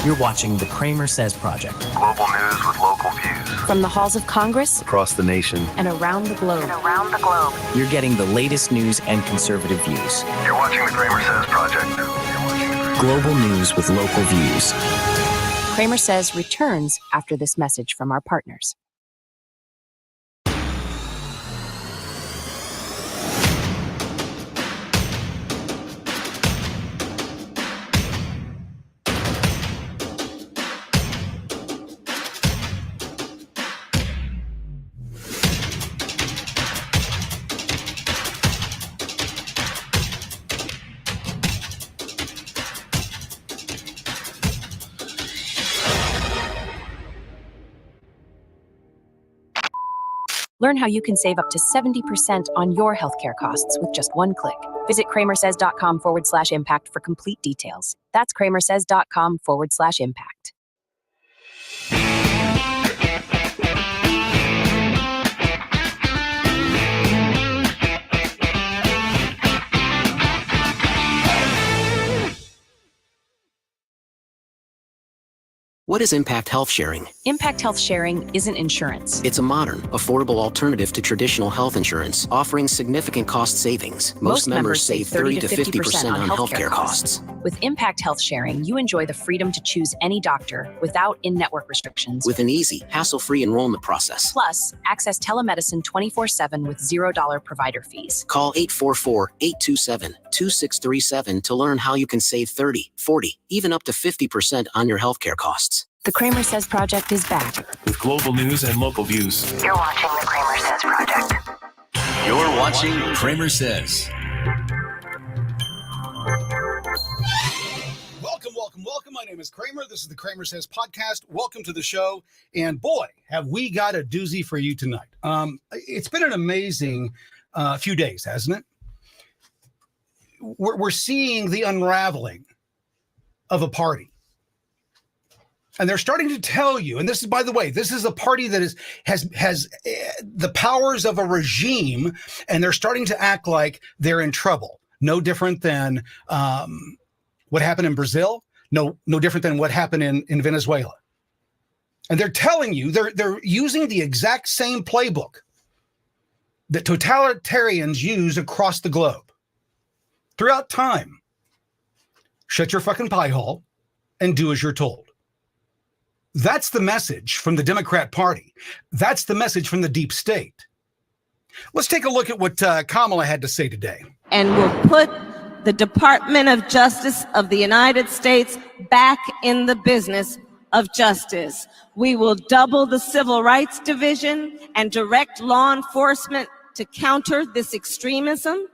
You're watching the CramerSez Project. Global news with local views. From the halls of Congress Across the nation. and around the globe. You're getting the latest news and conservative views. You're watching the CramerSez Project. Global news with local views. CramerSez returns after this message from our partners. Learn how you can save up to 70% on your healthcare costs with just one click. Visit CramerSez.com/impact for complete details. That's CramerSez.com/impact. What is Impact Health Sharing? Impact Health Sharing isn't insurance. It's a modern, affordable alternative to traditional health insurance, offering significant cost savings. Most members save 30 to 50% on healthcare costs. With Impact Health Sharing, you enjoy the freedom to choose any doctor without in-network restrictions. With an easy, hassle-free enrollment process. Plus, access telemedicine 24/7 with $0 provider fees. Call 844-827-2637 to learn how you can save 30, 40, even up to 50% on your healthcare costs. The CramerSez Project is back. With global news and local views. You're watching the CramerSez Project. You're watching CramerSez. Welcome. My name is Kramer. This is the CramerSez podcast. Welcome to the show. And boy, have we got a doozy for you tonight. It's been an amazing few days, hasn't it? We're seeing the unraveling of a party. And they're starting to tell you, and this is, by the way, this is a party that has the powers of a regime, and they're starting to act like they're in trouble. No different than what happened in Brazil. No different than what happened in Venezuela. And they're telling you, they're using the exact same playbook that totalitarians use across the globe throughout time. Shut your fucking pie hole and do as you're told. That's the message from the Democrat Party. That's the message from the deep state. Let's take a look at what Kamala had to say today. And will put the Department of Justice of the United States back in the business of justice. We will double the Civil Rights Division and direct law enforcement to counter this extremism.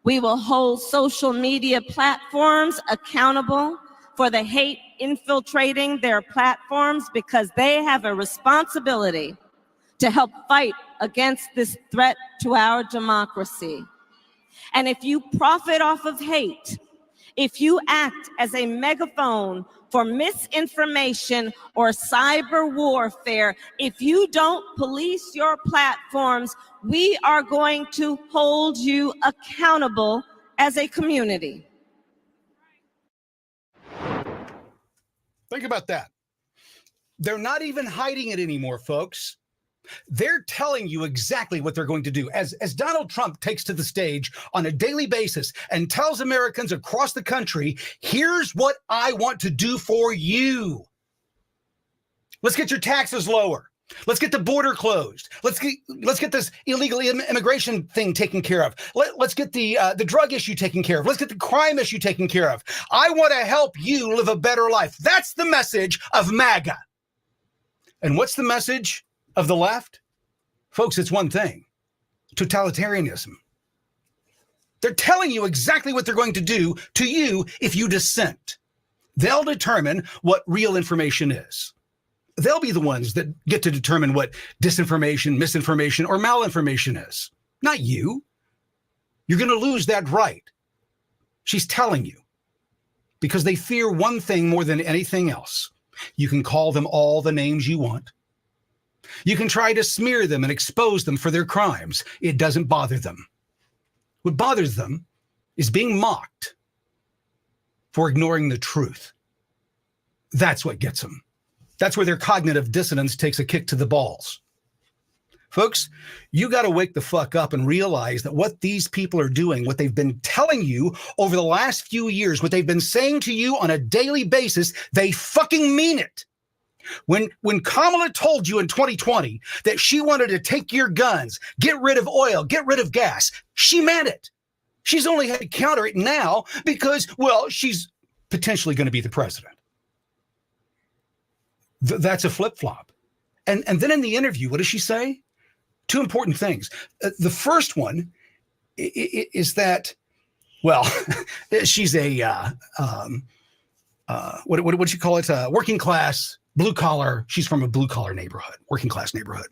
We will hold social media platforms accountable for the hate infiltrating their platforms, because they have a responsibility to help fight against this threat to our democracy. And if you profit off of hate, if you act as a megaphone for misinformation or cyber warfare, if you don't police your platforms, we are going to hold you accountable as a community. Think about that. They're not even hiding it anymore, folks. They're telling you exactly what they're going to do. As Donald Trump takes to the stage on a daily basis and tells Americans across the country, here's what I want to do for you. Let's get your taxes lower. Let's get the border closed. Let's get this illegal immigration thing taken care of. Let's get the drug issue taken care of. Let's get the crime issue taken care of. I want to help you live a better life. That's the message of MAGA. And what's the message of the left? Folks, it's one thing: totalitarianism. They're telling you exactly what they're going to do to you if you dissent. They'll determine what real information is. They'll be the ones that get to determine what disinformation, misinformation, or malinformation is. Not you. You're going to lose that right. She's telling you, because they fear one thing more than anything else. You can call them all the names you want. You can try to smear them and expose them for their crimes. It doesn't bother them. What bothers them is being mocked for ignoring the truth. That's what gets them. That's where their cognitive dissonance takes a kick to the balls. Folks, you got to wake the fuck up and realize that what these people are doing, what they've been telling you over the last few years, what they've been saying to you on a daily basis, they fucking mean it. When Kamala told you in 2020 that she wanted to take your guns, get rid of oil, get rid of gas, she meant it. She's only had to counter it now because, well, she's potentially going to be the president. That's a flip-flop. And then in the interview, what does she say? Two important things. The first one is that, well, she's a, what would you call it? Working class, blue collar. She's from a blue collar neighborhood, working class neighborhood.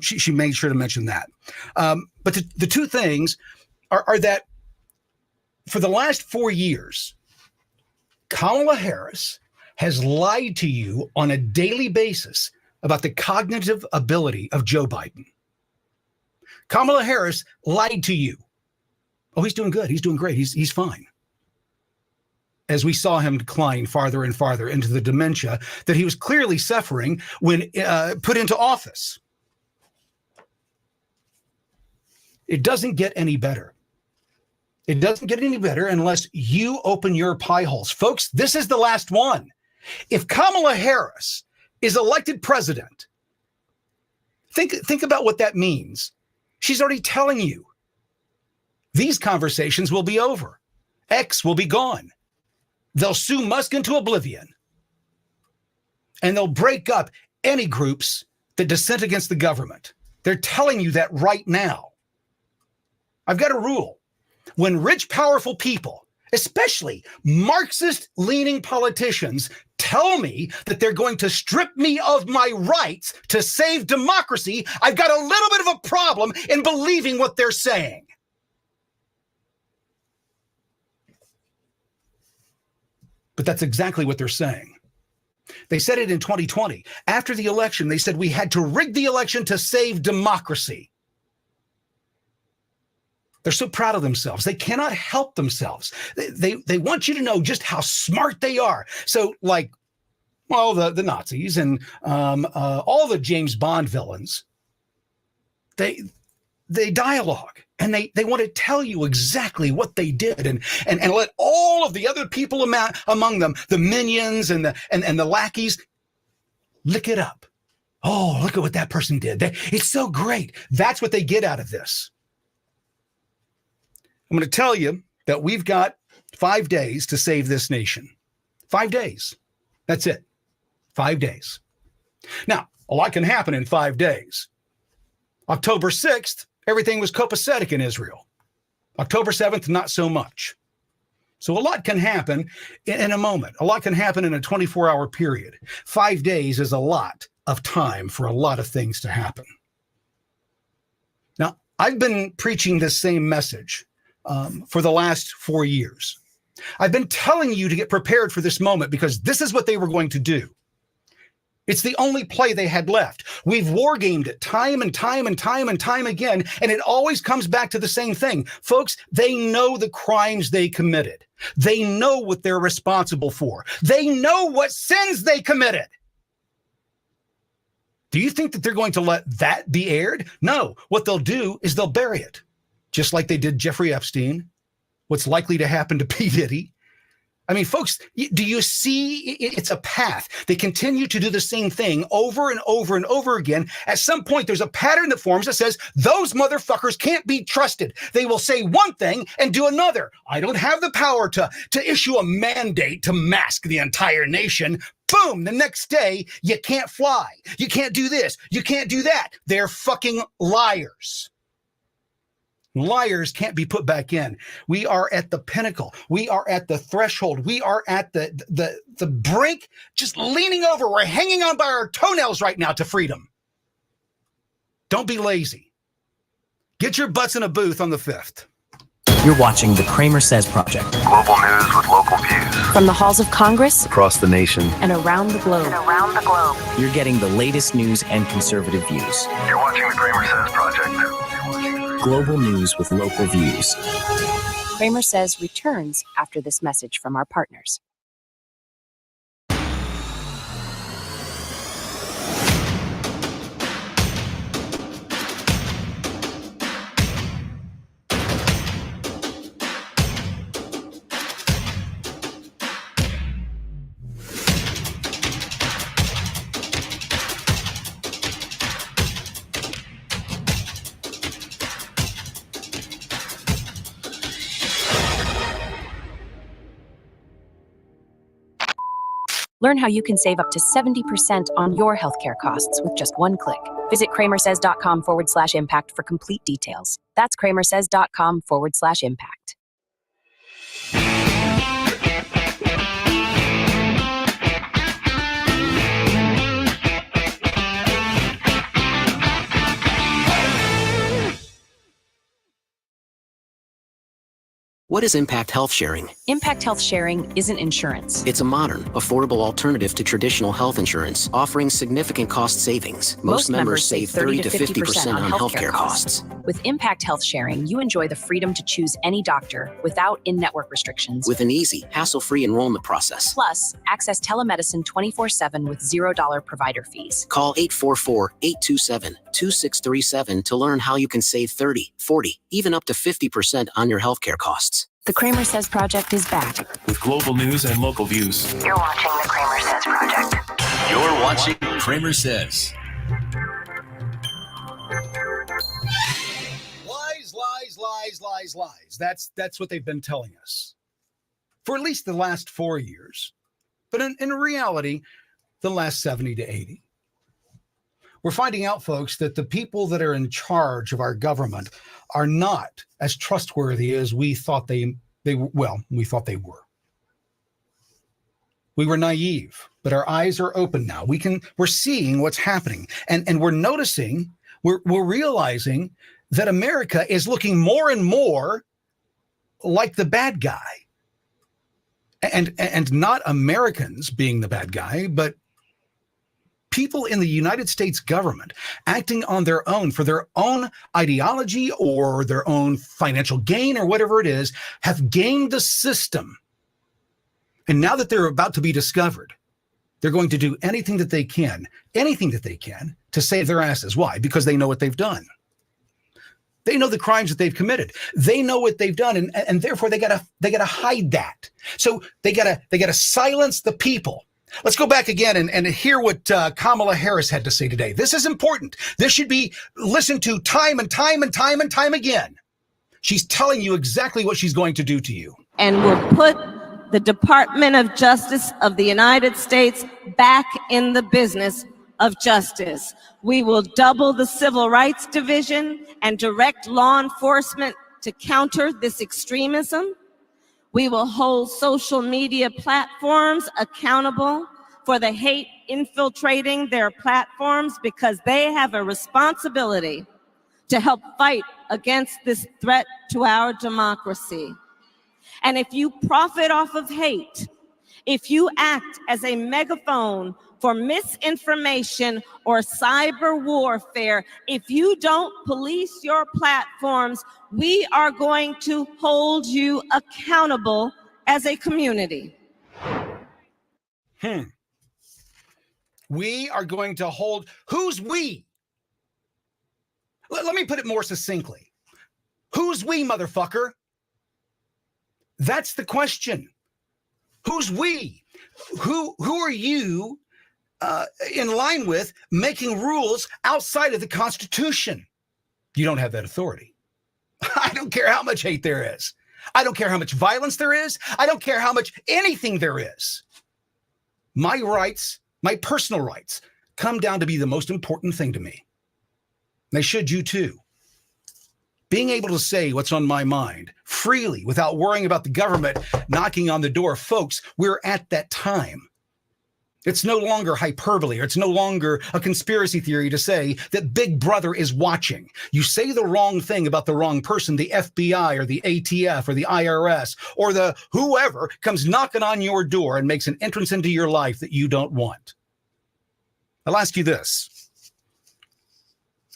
She made sure to mention that. But the two things are that for the last 4 years, Kamala Harris has lied to you on a daily basis about the cognitive ability of Joe Biden. Kamala Harris lied to you. Oh, he's doing good. He's doing great. He's fine. As we saw him decline farther and farther into the dementia that he was clearly suffering when put into office. It doesn't get any better. It doesn't get any better unless you open your pie holes. Folks, this is the last one. If Kamala Harris is elected president, think about what that means. She's already telling you these conversations will be over. X will be gone. They'll sue Musk into oblivion. And they'll break up any groups that dissent against the government. They're telling you that right now. I've got a rule. When rich, powerful people, especially Marxist-leaning politicians, tell me that they're going to strip me of my rights to save democracy, I've got a little bit of a problem in believing what they're saying. But that's exactly what they're saying. They said it in 2020. After the election, they said we had to rig the election to save democracy. They're so proud of themselves. They cannot help themselves. They want you to know just how smart they are. So like, well, the Nazis and all the James Bond villains, they dialogue and they want to tell you exactly what they did and let all of the other people among them, the minions and the lackeys, lick it up. Oh, look at what that person did. It's so great. That's what they get out of this. I'm going to tell you that we've got 5 days to save this nation. 5 days. That's it. 5 days. Now, a lot can happen in 5 days. October 6th, everything was copacetic in Israel. October 7th, not so much. So a lot can happen in a moment. A lot can happen in a 24-hour period. 5 days is a lot of time for a lot of things to happen. Now, I've been preaching this same message for the last 4 years. I've been telling you to get prepared for this moment because this is what they were going to do. It's the only play they had left. We've wargamed it time and time and time and time again, and it always comes back to the same thing. Folks, they know the crimes they committed. They know what they're responsible for. They know what sins they committed. Do you think that they're going to let that be aired? No. What they'll do is they'll bury it. Just like they did Jeffrey Epstein, what's likely to happen to P. Diddy. I mean, folks, do you see it's a path? They continue to do the same thing over and over and over again. At some point, there's a pattern that forms that says those motherfuckers can't be trusted. They will say one thing and do another. I don't have the power to issue a mandate to mask the entire nation. Boom, the next day, you can't fly. You can't do this. You can't do that. They're fucking liars. Liars can't be put back in. We are at the pinnacle. We are at the threshold. We are at the brink, just leaning over. We're hanging on by our toenails right now to freedom. Don't be lazy. Get your butts in a booth on the 5th. You're watching the CramerSez Project. Global news with local views. From the halls of Congress Across the nation. and around the globe. You're getting the latest news and conservative views. You're watching the CramerSez Project. Global news with local views. CramerSez returns after this message from our partners. Learn how you can save up to 70% on your healthcare costs with just one click. Visit CramerSez.com/impact for complete details. That's CramerSez.com/impact. What is Impact Health Sharing? Impact Health Sharing isn't insurance. It's a modern, affordable alternative to traditional health insurance, offering significant cost savings. Most members save 30 to 50% on healthcare costs. With Impact Health Sharing, you enjoy the freedom to choose any doctor without in-network restrictions. With an easy, hassle-free enrollment process. Plus, access telemedicine 24/7 with $0 provider fees. Call 844-827-2637 to learn how you can save 30, 40, even up to 50% on your healthcare costs. The CramerSez Project is back. With global news and local views. You're watching the CramerSez Project. You're watching Kramer Says. Lies. That's what they've been telling us for at least the last 4 years. But in reality, the last 70 to 80. We're finding out, folks, that the people that are in charge of our government are not as trustworthy as we thought we thought they were. We were naive, but our eyes are open now. We're seeing what's happening, and we're noticing, we're realizing that America is looking more and more like the bad guy, and not Americans being the bad guy, but people in the United States government acting on their own for their own ideology or their own financial gain or whatever it is, have gamed the system. And now that they're about to be discovered, they're going to do anything that they can to save their asses. Why? Because they know what they've done. They know the crimes that they've committed. They know what they've done, and therefore they gotta hide that. So they gotta silence the people. Let's go back again and hear what Kamala Harris had to say today. This is important. This should be listened to time and time again. She's telling you exactly what she's going to do to you. And will put the Department of Justice of the United States back in the business of justice. We will double the Civil Rights Division and direct law enforcement to counter this extremism. We will hold social media platforms accountable for the hate infiltrating their platforms, because they have a responsibility to help fight against this threat to our democracy. And if you profit off of hate, if you act as a megaphone for misinformation or cyber warfare, if you don't police your platforms, we are going to hold you accountable as a community. We are going to hold, who's we? Let me put it more succinctly. Who's we, motherfucker? That's the question. Who's we? Who are you in line with making rules outside of the Constitution? You don't have that authority. I don't care how much hate there is. I don't care how much violence there is. I don't care how much anything there is. My rights, my personal rights, come down to be the most important thing to me. They should you too. Being able to say what's on my mind freely without worrying about the government knocking on the door. Folks, we're at that time. It's no longer hyperbole, or it's no longer a conspiracy theory to say that Big Brother is watching. You say the wrong thing about the wrong person, the FBI or the ATF or the IRS or the whoever comes knocking on your door and makes an entrance into your life that you don't want. I'll ask you this.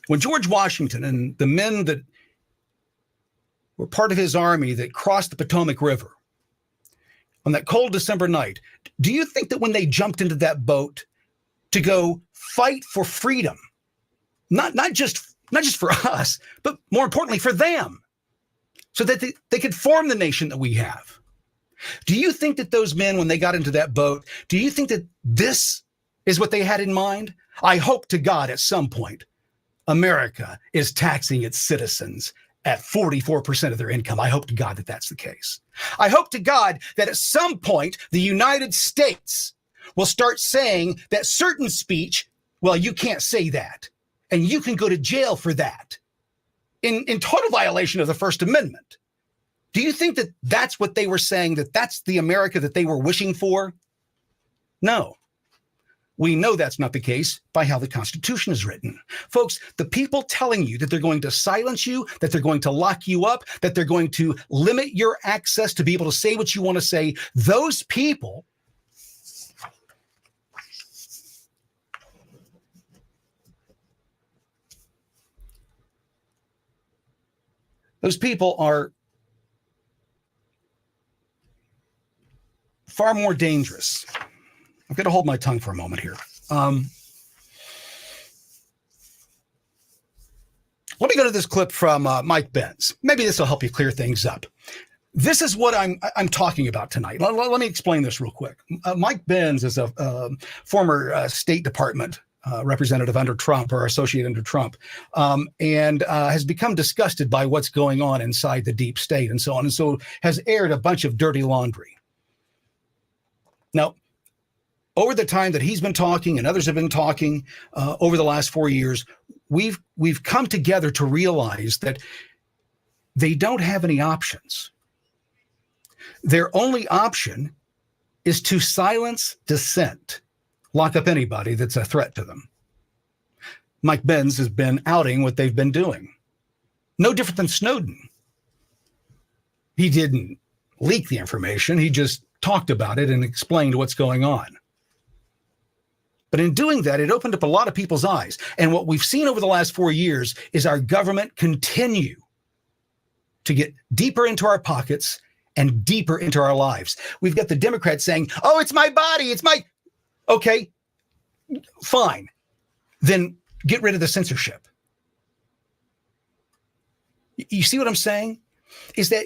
When George Washington and the men that were part of his army that crossed the Potomac River on that cold December night, do you think that when they jumped into that boat to go fight for freedom, not just for us, but more importantly for them, so that they could form the nation that we have, do you think that those men, when they got into that boat, do you think that this is what they had in mind? I hope to God at some point America is taxing its citizens at 44% of their income. I hope to God that that's the case. I hope to God that at some point the United States will start saying that certain speech, well, you can't say that, and you can go to jail for that, in total violation of the First Amendment. Do you think that that's what they were saying, that that's the America that they were wishing for? No. We know that's not the case by how the Constitution is written. Folks, the people telling you that they're going to silence you, that they're going to lock you up, that they're going to limit your access to be able to say what you want to say, those people are far more dangerous. I've got to hold my tongue for a moment here. Let me go to this clip from Mike Benz. Maybe this will help you clear things up. This is what I'm talking about tonight. Let me explain this real quick. Mike Benz is a former State Department representative under Trump, or associate under Trump, and has become disgusted by what's going on inside the deep state and so on, and so has aired a bunch of dirty laundry. Now, over the time that he's been talking and others have been talking over the last 4 years, we've come together to realize that they don't have any options. Their only option is to silence dissent, lock up anybody that's a threat to them. Mike Benz has been outing what they've been doing. No different than Snowden. He didn't leak the information. He just talked about it and explained what's going on. But in doing that, it opened up a lot of people's eyes. And what we've seen over the last 4 years is our government continue to get deeper into our pockets and deeper into our lives. We've got the Democrats saying, oh, it's my body, it's my... Okay, fine. Then get rid of the censorship. You see what I'm saying? Is that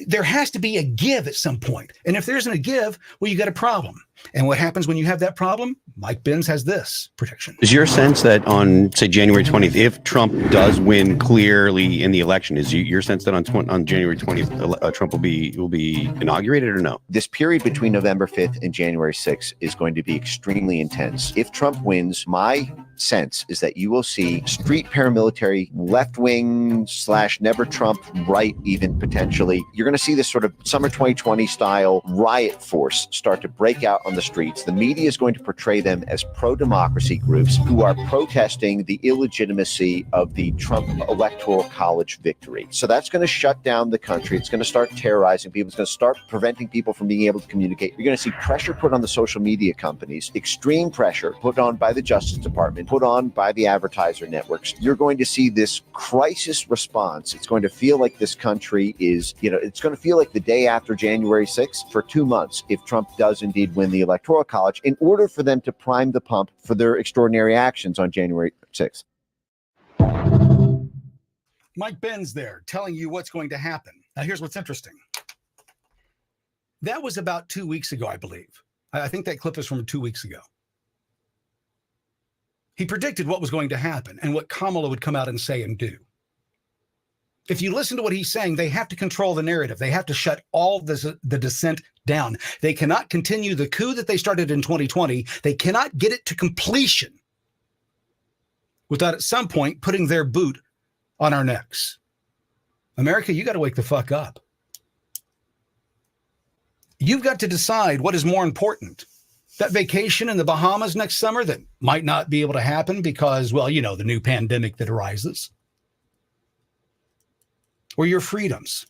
there has to be a give at some point. And if there isn't a give, well, you got a problem. And what happens when you have that problem? Mike Benz has this protection. Is your sense that on, say, January 20th, if Trump does win clearly in the election, is your sense that on January 20th, Trump will be inaugurated or no? This period between November 5th and January 6th is going to be extremely intense. If Trump wins, my sense is that you will see street paramilitary, left-wing / never Trump, right even potentially. You're going to see this sort of summer 2020 style riot force start to break out on the streets. The media is going to portray them as pro-democracy groups who are protesting the illegitimacy of the Trump Electoral College victory. So that's going to shut down the country. It's going to start terrorizing people. It's going to start preventing people from being able to communicate. You're going to see pressure put on the social media companies, extreme pressure put on by the Justice Department, put on by the advertiser networks. You're going to see this crisis response. It's going to feel like this country is, it's going to feel like the day after January 6th for 2 months if Trump does indeed win the Electoral College, in order for them to prime the pump for their extraordinary actions on January 6th. Mike Benz there telling you what's going to happen. Now, here's what's interesting. That was about 2 weeks ago, I believe. I think that clip is from 2 weeks ago. He predicted what was going to happen and what Kamala would come out and say and do. If you listen to what he's saying, they have to control the narrative. They have to shut all the dissent down. They cannot continue the coup that they started in 2020. They cannot get it to completion without at some point putting their boot on our necks. America, you got to wake the fuck up. You've got to decide what is more important. That vacation in the Bahamas next summer that might not be able to happen because, well, the new pandemic that arises. Or your freedoms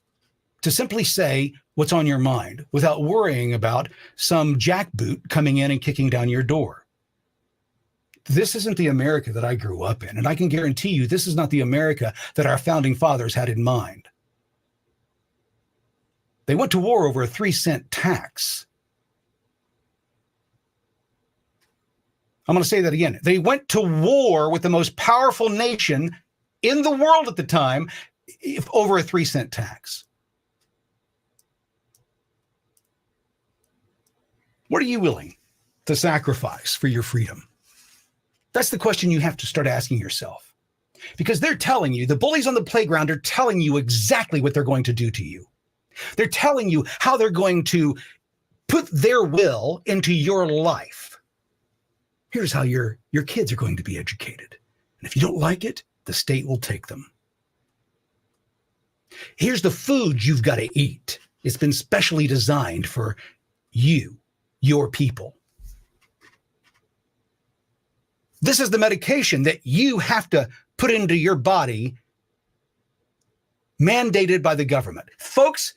to simply say what's on your mind without worrying about some jackboot coming in and kicking down your door. This isn't the America that I grew up in, and I can guarantee you this is not the America that our founding fathers had in mind. They went to war over a 3-cent tax. I'm going to say that again. They went to war with the most powerful nation in the world at the time over a 3-cent tax. What are you willing to sacrifice for your freedom? That's the question you have to start asking yourself. Because they're telling you, the bullies on the playground are telling you exactly what they're going to do to you. They're telling you how they're going to put their will into your life. Here's how your kids are going to be educated. And if you don't like it, the state will take them. Here's the food you've got to eat. It's been specially designed for you, your people. This is the medication that you have to put into your body, mandated by the government. Folks,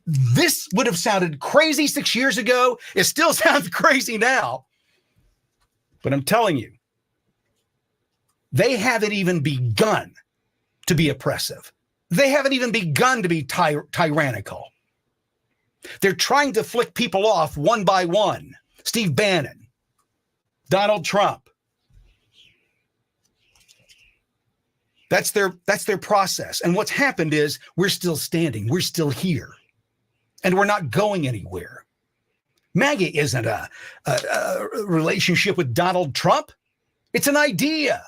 this would have sounded crazy 6 years ago. It still sounds crazy now. But I'm telling you, they haven't even begun to be oppressive. They haven't even begun to be tyrannical. They're trying to flick people off one by one. Steve Bannon, Donald Trump. That's their process. And what's happened is we're still standing. We're still here. And we're not going anywhere. MAGA isn't a relationship with Donald Trump. It's an idea.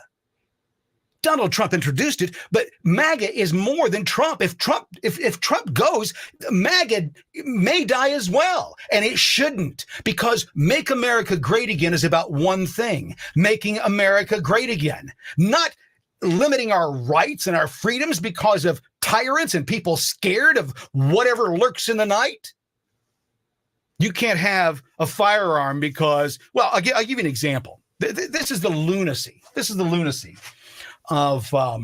Donald Trump introduced it, but MAGA is more than Trump. If Trump goes, MAGA may die as well. And it shouldn't, because Make America Great Again is about one thing: making America great again, not limiting our rights and our freedoms because of tyrants and people scared of whatever lurks in the night. You can't have a firearm because, well, I'll give you an example. This is the lunacy. This is the lunacy of our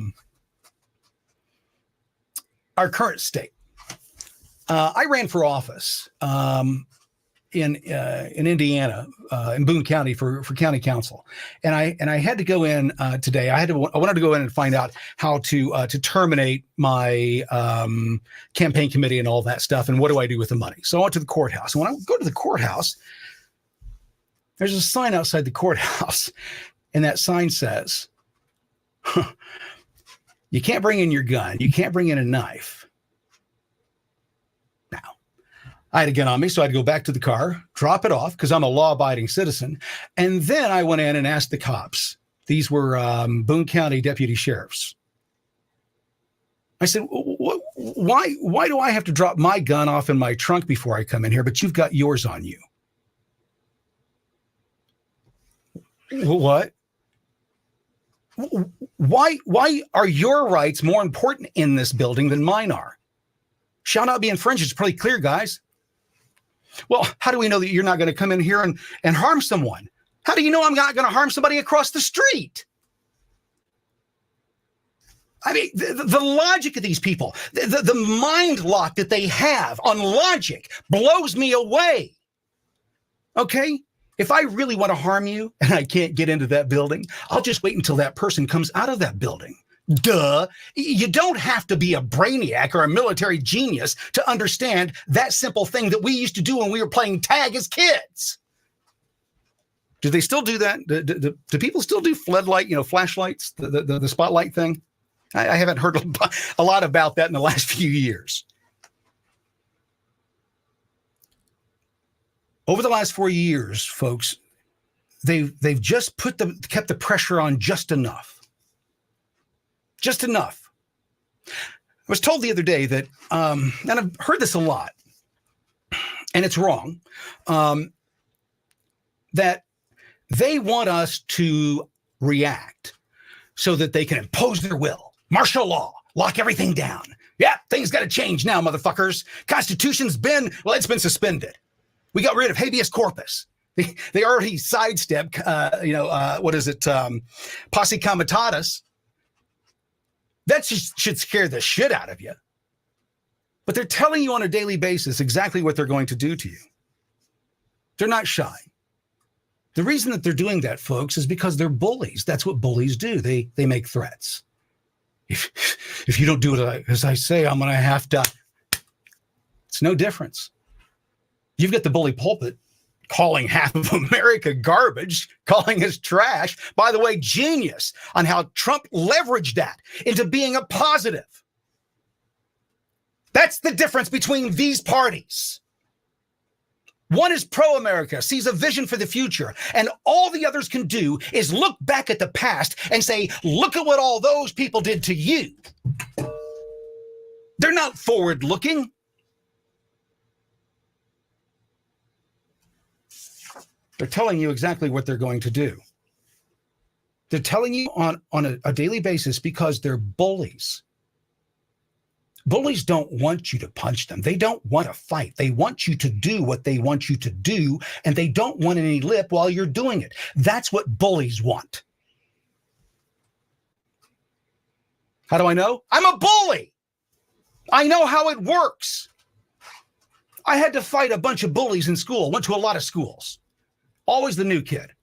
current state. I ran for office in Indiana, in Boone County for county council, and I had to go in today. I wanted to go in and find out how to terminate my campaign committee and all that stuff, and what do I do with the money. So I went to the courthouse. And when I go to the courthouse, there's a sign outside the courthouse, and that sign says, "You can't bring in your gun. You can't bring in a knife." I had a gun on me, so I had to go back to the car, drop it off, because I'm a law-abiding citizen. And then I went in and asked the cops. These were Boone County deputy sheriffs. I said, why do I have to drop my gun off in my trunk before I come in here, but you've got yours on you? What? Why are your rights more important in this building than mine are? Shall not be infringed. It's pretty clear, guys. Well, how do we know that you're not going to come in here and harm someone? How do you know I'm not going to harm somebody across the street? I mean, the logic of these people, the mind lock that they have on logic blows me away. Okay? If I really want to harm you and I can't get into that building, I'll just wait until that person comes out of that building. Duh. You don't have to be a brainiac or a military genius to understand that simple thing that we used to do when we were playing tag as kids. Do they still do that? Do people still do floodlight, flashlights, the spotlight thing? I haven't heard a lot about that in the last few years. Over the last 4 years, folks, they've just kept the pressure on just enough. Just enough. I was told the other day that, and I've heard this a lot, and it's wrong, that they want us to react so that they can impose their will, martial law, lock everything down. Yeah, things got to change now, motherfuckers. Constitution's been suspended. We got rid of habeas corpus. They already sidestepped, posse comitatus. That should scare the shit out of you. But they're telling you on a daily basis exactly what they're going to do to you. They're not shy. The reason that they're doing that, folks, is because they're bullies. That's what bullies do. They make threats. If you don't do it as I say, I'm going to have to. It's no difference. You've got the bully pulpit calling half of America garbage, calling us trash. By the way, genius on how Trump leveraged that into being a positive. That's the difference between these parties. One is pro-America, sees a vision for the future, and all the others can do is look back at the past and say, look at what all those people did to you. They're not forward-looking. They're telling you exactly what they're going to do. They're telling you on a daily basis because they're bullies. Bullies don't want you to punch them. They don't want to fight. They want you to do what they want you to do, and they don't want any lip while you're doing it. That's what bullies want. How do I know? I'm a bully. I know how it works. I had to fight a bunch of bullies in school, went to a lot of schools. Always the new kid.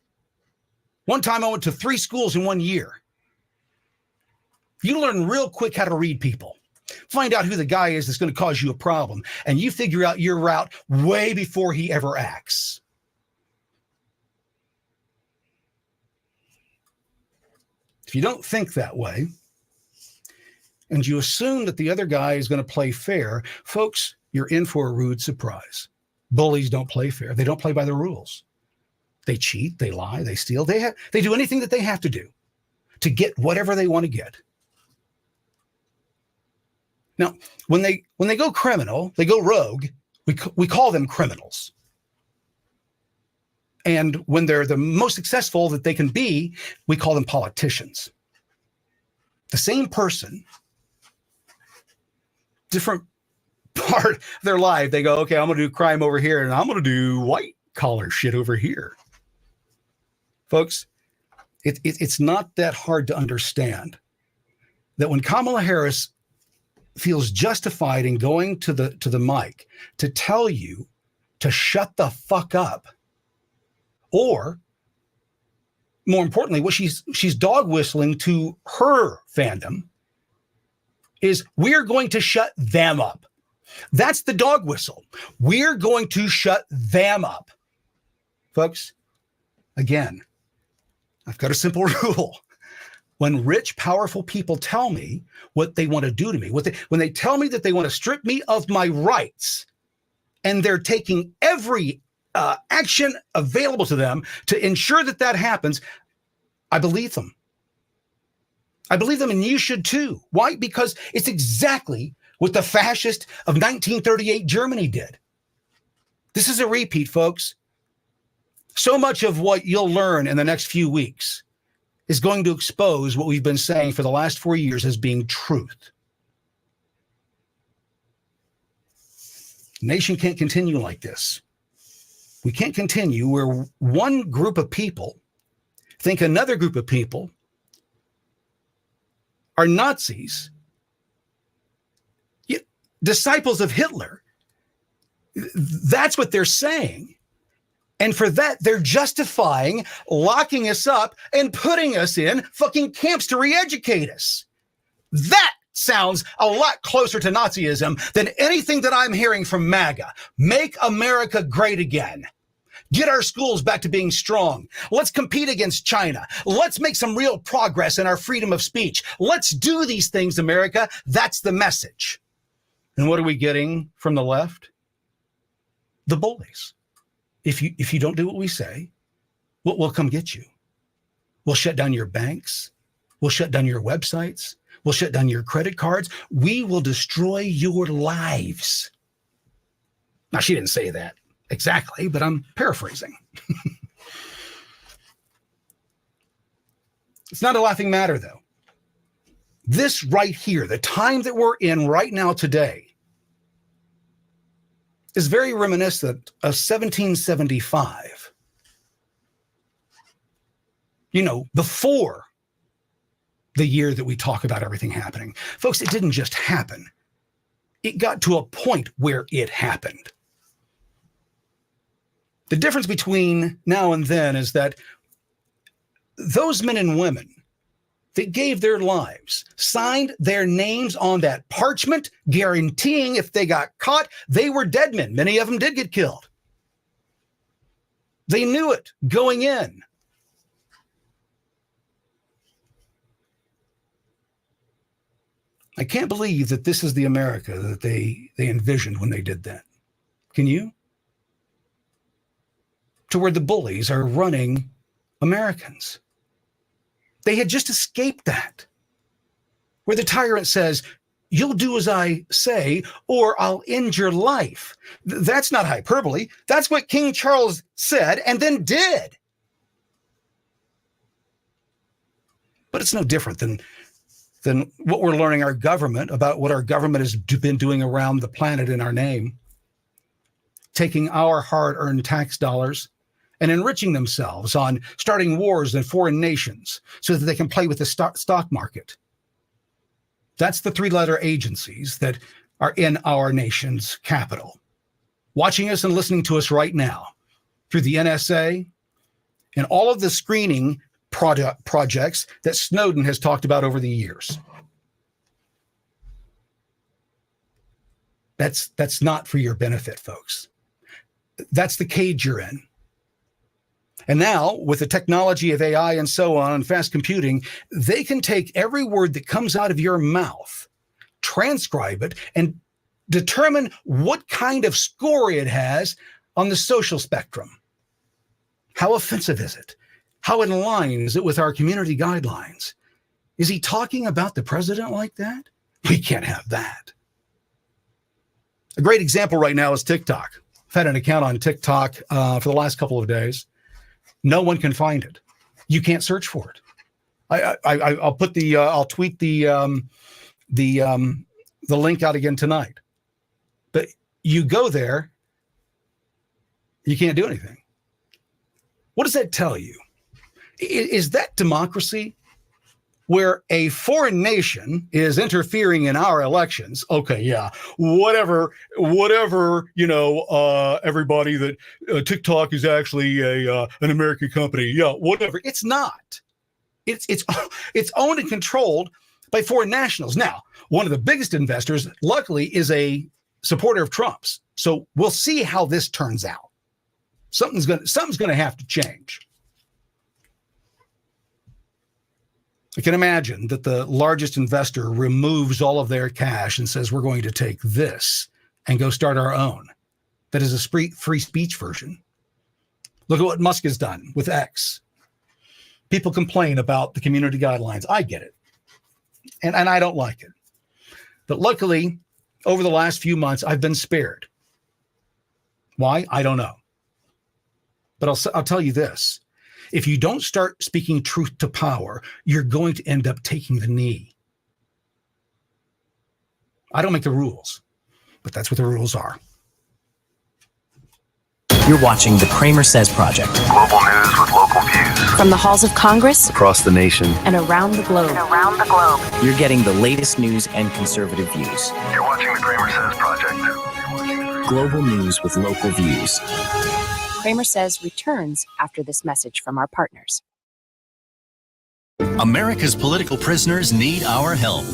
One time I went to 3 schools in 1 year. You learn real quick how to read people. Find out who the guy is that's going to cause you a problem, and you figure out your route way before he ever acts. If you don't think that way, and you assume that the other guy is going to play fair, folks, you're in for a rude surprise. Bullies don't play fair. They don't play by the rules. They cheat, they lie, they steal. They do anything that they have to do to get whatever they want to get. Now, when they go criminal, they go rogue, we call them criminals. And when they're the most successful that they can be, we call them politicians. The same person, different part of their life, they go, okay, I'm going to do crime over here, and I'm going to do white collar shit over here. Folks, it's not that hard to understand that when Kamala Harris feels justified in going to the mic to tell you to shut the fuck up, or more importantly, what she's dog whistling to her fandom is, we're going to shut them up. That's the dog whistle. We're going to shut them up. Folks, again, I've got a simple rule. When rich, powerful people tell me what they want to do to me, when they tell me that they want to strip me of my rights, and they're taking every action available to them to ensure that that happens, I believe them. I believe them, and you should too. Why? Because it's exactly what the fascist of 1938 Germany did. This is a repeat, folks. So much of what you'll learn in the next few weeks is going to expose what we've been saying for the last 4 years as being truth. The nation can't continue like this. We can't continue where one group of people think another group of people are Nazis, disciples of Hitler. That's what they're saying. And for that, they're justifying locking us up and putting us in fucking camps to re-educate us. That sounds a lot closer to Nazism than anything that I'm hearing from MAGA. Make America great again. Get our schools back to being strong. Let's compete against China. Let's make some real progress in our freedom of speech. Let's do these things, America. That's the message. And what are we getting from the left? The bullies. If you don't do what we say, we'll come get you. We'll shut down your banks. We'll shut down your websites. We'll shut down your credit cards. We will destroy your lives. Now, she didn't say that exactly, but I'm paraphrasing. It's not a laughing matter, though. This right here, the time that we're in right now today, is very reminiscent of 1775. You know, before the year that we talk about everything happening. Folks, it didn't just happen. It got to a point where it happened. The difference between now and then is that those men and women that gave their lives, signed their names on that parchment, guaranteeing if they got caught, they were dead men. Many of them did get killed. They knew it going in. I can't believe that this is the America that they envisioned when they did that. Can you? To where the bullies are running Americans. They had just escaped that, where the tyrant says, you'll do as I say, or I'll end your life. That's not hyperbole. That's what King Charles said and then did. But it's no different than what we're learning about what our government has been doing around the planet in our name, taking our hard-earned tax dollars and enriching themselves on starting wars in foreign nations so that they can play with the stock market. That's the three-letter agencies that are in our nation's capital, watching us and listening to us right now through the NSA and all of the screening projects that Snowden has talked about over the years. That's not for your benefit, folks. That's the cage you're in. And now, with the technology of AI and so on, and fast computing, they can take every word that comes out of your mouth, transcribe it, and determine what kind of score it has on the social spectrum. How offensive is it? How in line is it with our community guidelines? Is he talking about the president like that? We can't have that. A great example right now is TikTok. I've had an account on TikTok for the last couple of days. No one can find it. You can't search for it. I'll put I'll tweet the link out again tonight. But you go there, you can't do anything. What does that tell you? Is that democracy? Where a foreign nation is interfering in our elections? Okay, yeah, whatever, everybody that TikTok is actually an American company. Yeah, whatever. It's not. It's owned and controlled by foreign nationals. Now, one of the biggest investors, luckily, is a supporter of Trump's. So we'll see how this turns out. Something's gonna have to change. I can imagine that the largest investor removes all of their cash and says, we're going to take this and go start our own. That is a free speech version. Look at what Musk has done with X. People complain about the community guidelines. I get it. And I don't like it. But luckily, over the last few months, I've been spared. Why? I don't know. But I'll tell you this. If you don't start speaking truth to power, you're going to end up taking the knee. I don't make the rules, but that's what the rules are. You're watching the CramerSez Project. Global news with local views. From the halls of Congress Across the nation. and around the globe. You're getting the latest news and conservative views. You're watching the CramerSez Project. Global news with local views. CramerSez returns after this message from our partners. America's political prisoners need our help.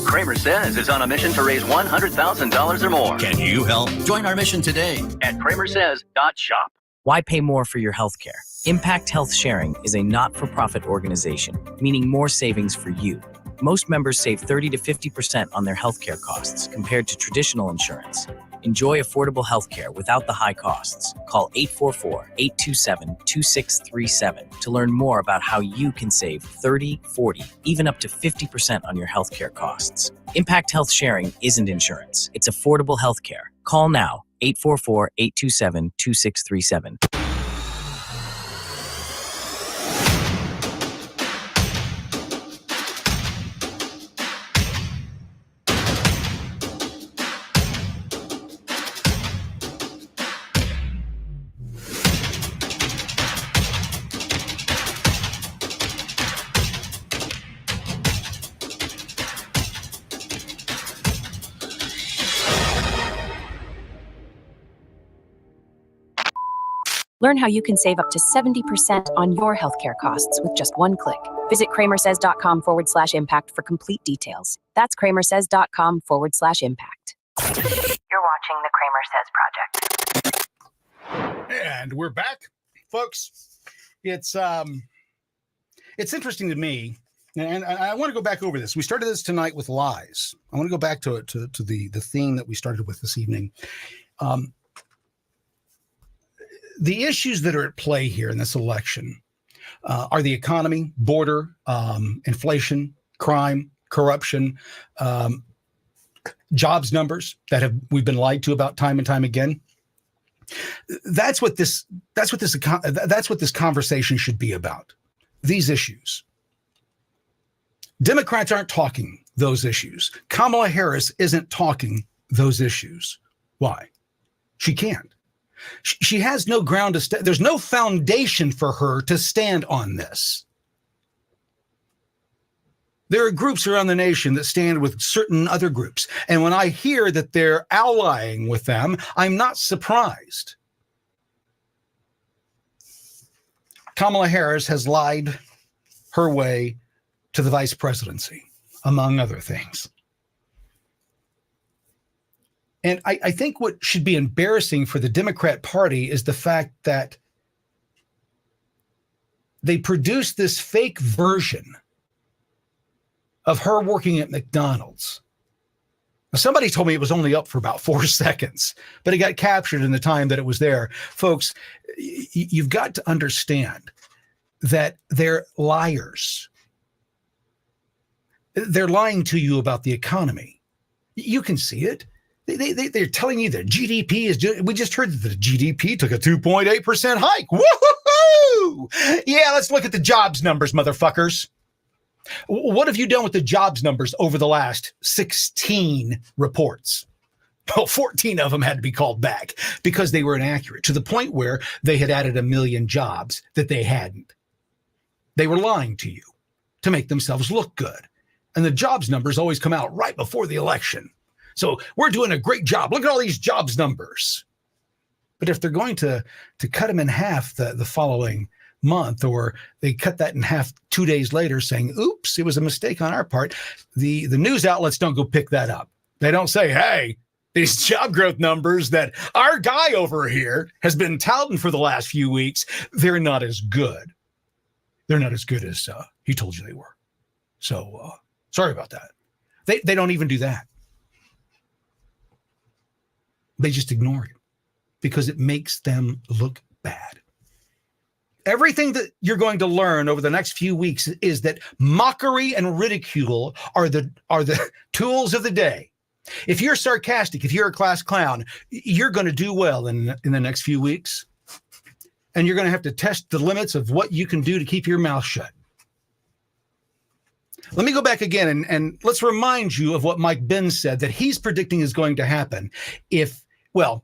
CramerSez is on a mission to raise $100,000 or more. Can you help? Join our mission today At CramerSez.shop. Why pay more for your health care? Impact Health Sharing is a not-for-profit organization, meaning more savings for you. Most members save 30 to 50% on their healthcare costs compared to traditional insurance. Enjoy affordable healthcare without the high costs. Call 844-827-2637 to learn more about how you can save 30, 40, even up to 50% on your healthcare costs. Impact Health Sharing isn't insurance. It's affordable healthcare. Call now, 844-827-2637. Learn how you can save up to 70% on your healthcare costs with just one click. Visit CramerSez.com/impact for complete details. That's CramerSez.com/impact. You're watching the CramerSez Project. And we're back, folks. It's interesting to me, and I want to go back over this. We started this tonight with lies. I want to go back to the theme that we started with this evening. The issues that are at play here in this election are the economy, border, inflation, crime, corruption, jobs numbers that we've been lied to about time and time again. That's what this conversation should be about. These issues. Democrats aren't talking those issues. Kamala Harris isn't talking those issues. Why? She can't. She has no ground to stand. There's no foundation for her to stand on this. There are groups around the nation that stand with certain other groups. And when I hear that they're allying with them, I'm not surprised. Kamala Harris has lied her way to the vice presidency, among other things. And I think what should be embarrassing for the Democrat Party is the fact that they produced this fake version of her working at McDonald's. Now, somebody told me it was only up for about 4 seconds, but it got captured in the time that it was there. Folks, you've got to understand that they're liars. They're lying to you about the economy. You can see it. They're telling you that GDP is doing, we just heard that the GDP took a 2.8% hike. Woohoo! Yeah, let's look at the jobs numbers, motherfuckers. What have you done with the jobs numbers over the last 16 reports? Well, 14 of them had to be called back because they were inaccurate, to the point where they had added 1 million jobs that they hadn't. They were lying to you to make themselves look good. And the jobs numbers always come out right before the election. So we're doing a great job. Look at all these jobs numbers. But if they're going to cut them in half the following month, or they cut that in half 2 days later saying, oops, it was a mistake on our part, the news outlets don't go pick that up. They don't say, hey, these job growth numbers that our guy over here has been touting for the last few weeks, they're not as good. They're not as good as he told you they were. So sorry about that. They don't even do that. They just ignore it because it makes them look bad. Everything that you're going to learn over the next few weeks is that mockery and ridicule are the tools of the day. If you're sarcastic, if you're a class clown, you're going to do well in the next few weeks. And you're going to have to test the limits of what you can do to keep your mouth shut. Let me go back again and let's remind you of what Mike Benz said that he's predicting is going to happen if, well,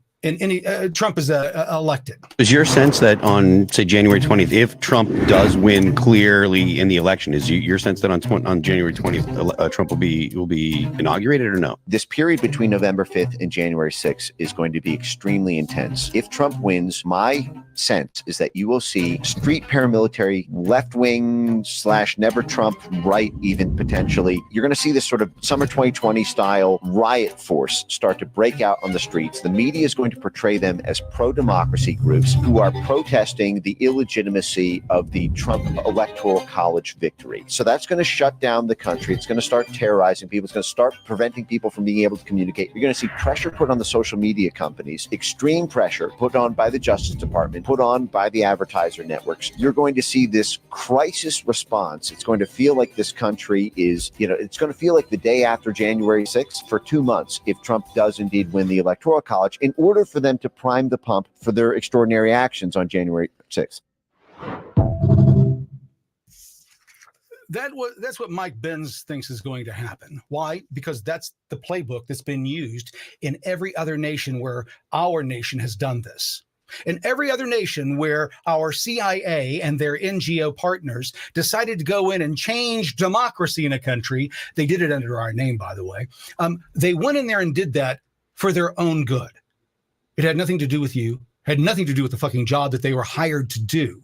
Trump is elected. Is your sense that on, say, January 20th, if Trump does win clearly in the election, is your sense that on January 20th, Trump will be inaugurated or no? This period between November 5th and January 6th is going to be extremely intense. If Trump wins, my sense is that you will see street paramilitary, left-wing / never Trump, right even potentially. You're going to see this sort of summer 2020 style riot force start to break out on the streets. The media is going to portray them as pro-democracy groups who are protesting the illegitimacy of the Trump Electoral College victory. So that's going to shut down the country. It's going to start terrorizing people. It's going to start preventing people from being able to communicate. You're going to see pressure put on the social media companies, extreme pressure put on by the Justice Department, put on by the advertiser networks. You're going to see this crisis response. It's going to feel like this country is, it's going to feel like the day after January 6th for 2 months if Trump does indeed win the Electoral College, in order for them to prime the pump for their extraordinary actions on January 6th. That's what Mike Benz thinks is going to happen. Why? Because that's the playbook that's been used in every other nation where our nation has done this. In every other nation where our CIA and their NGO partners decided to go in and change democracy in a country, they did it under our name, by the way. They went in there and did that for their own good. It had nothing to do with you, had nothing to do with the fucking job that they were hired to do.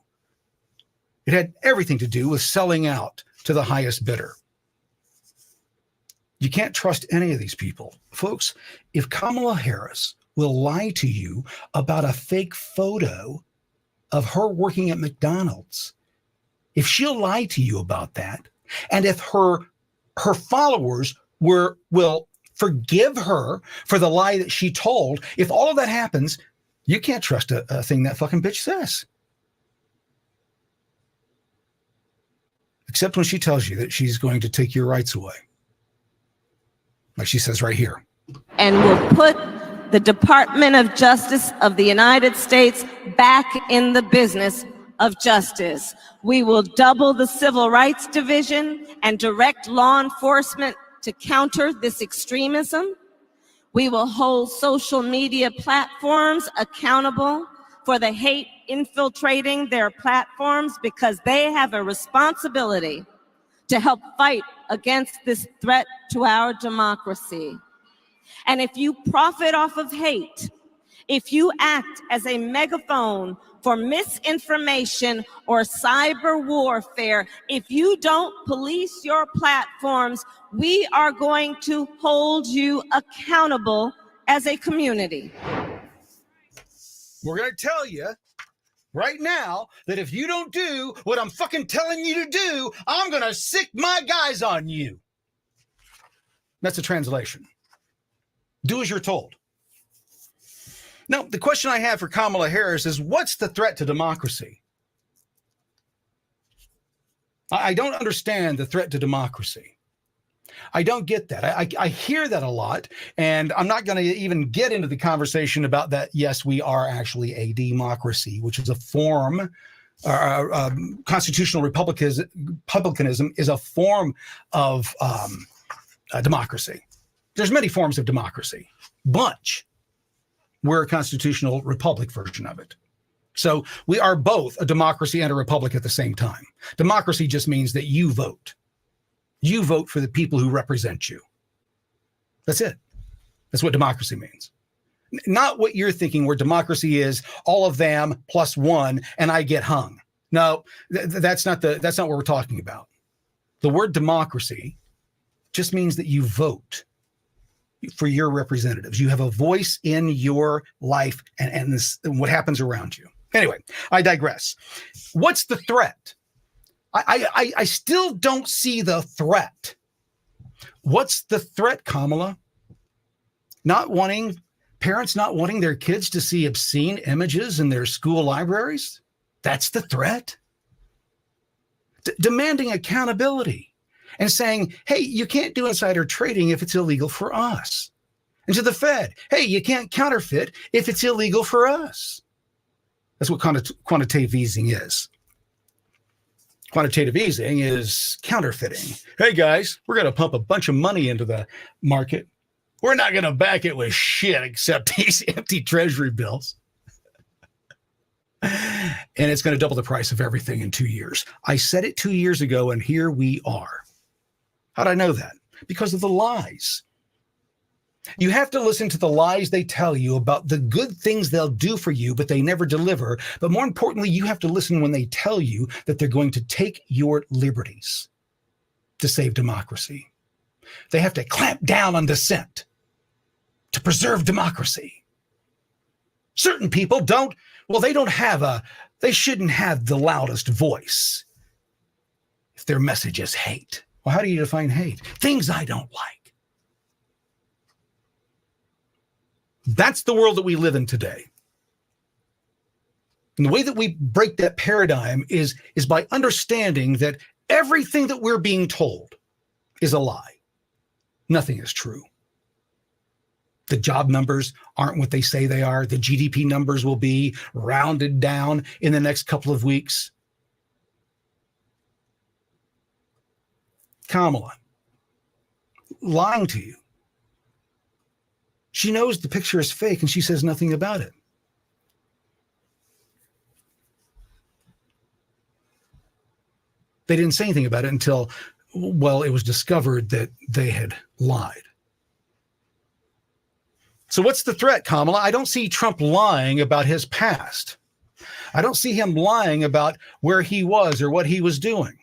It had everything to do with selling out to the highest bidder. You can't trust any of these people. Folks, if Kamala Harris will lie to you about a fake photo of her working at McDonald's, if she'll lie to you about that, and if her followers will forgive her for the lie that she told, if all of that happens, you can't trust a thing that fucking bitch says. Except when she tells you that she's going to take your rights away. Like she says right here. And will put the Department of Justice of the United States back in the business of justice. We will double the Civil Rights Division and direct law enforcement to counter this extremism. We will hold social media platforms accountable for the hate infiltrating their platforms because they have a responsibility to help fight against this threat to our democracy. And if you profit off of hate, if you act as a megaphone for misinformation or cyber warfare, if you don't police your platforms, we are going to hold you accountable as a community. We're going to tell you right now that if you don't do what I'm fucking telling you to do, I'm going to sick my guys on you. That's a translation. Do as you're told. Now, the question I have for Kamala Harris is, what's the threat to democracy? I don't understand the threat to democracy. I don't get that. I hear that a lot, and I'm not going to even get into the conversation about that. Yes, we are actually a democracy, which is a form, constitutional republicanism is a form of democracy. There's many forms of democracy. Bunch. We're a constitutional republic version of it. So we are both a democracy and a republic at the same time. Democracy just means that you vote. You vote for the people who represent you. That's it. That's what democracy means. Not what you're thinking, where democracy is all of them plus one and I get hung. No, that's not what we're talking about. The word democracy just means that you vote for your representatives. You have a voice in your life and what happens around you. Anyway, I digress. What's the threat? I still don't see the threat. What's the threat, Kamala? Parents not wanting their kids to see obscene images in their school libraries? That's the threat. Demanding accountability. And saying, hey, you can't do insider trading if it's illegal for us. And to the Fed, hey, you can't counterfeit if it's illegal for us. That's what quantitative easing is. Quantitative easing is counterfeiting. Hey, guys, we're going to pump a bunch of money into the market. We're not going to back it with shit except these empty treasury bills. And it's going to double the price of everything in 2 years. I said it 2 years ago, and here we are. How'd I know that? Because of the lies. You have to listen to the lies they tell you about the good things they'll do for you, but they never deliver. But more importantly, you have to listen when they tell you that they're going to take your liberties to save democracy. They have to clamp down on dissent to preserve democracy. Certain people they shouldn't have the loudest voice if their message is hate. Well, how do you define hate? Things I don't like. That's the world that we live in today. And the way that we break that paradigm is by understanding that everything that we're being told is a lie. Nothing is true. The job numbers aren't what they say they are. The GDP numbers will be rounded down in the next couple of weeks. Kamala, lying to you. She knows the picture is fake and she says nothing about it. They didn't say anything about it until, well, it was discovered that they had lied. So what's the threat, Kamala? I don't see Trump lying about his past. I don't see him lying about where he was or what he was doing,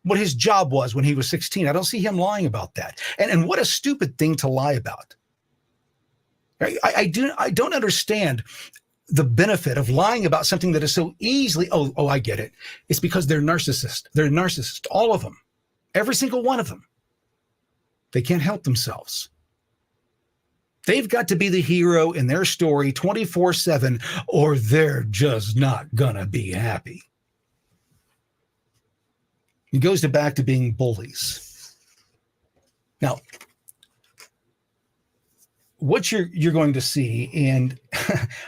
what his job was when he was 16. I don't see him lying about that. And what a stupid thing to lie about. I don't understand the benefit of lying about something that is so easily, I get it. It's because they're narcissists. They're narcissists, all of them, every single one of them. They can't help themselves. They've got to be the hero in their story 24/7, or they're just not gonna be happy. It goes back to being bullies. Now, what you're going to see, and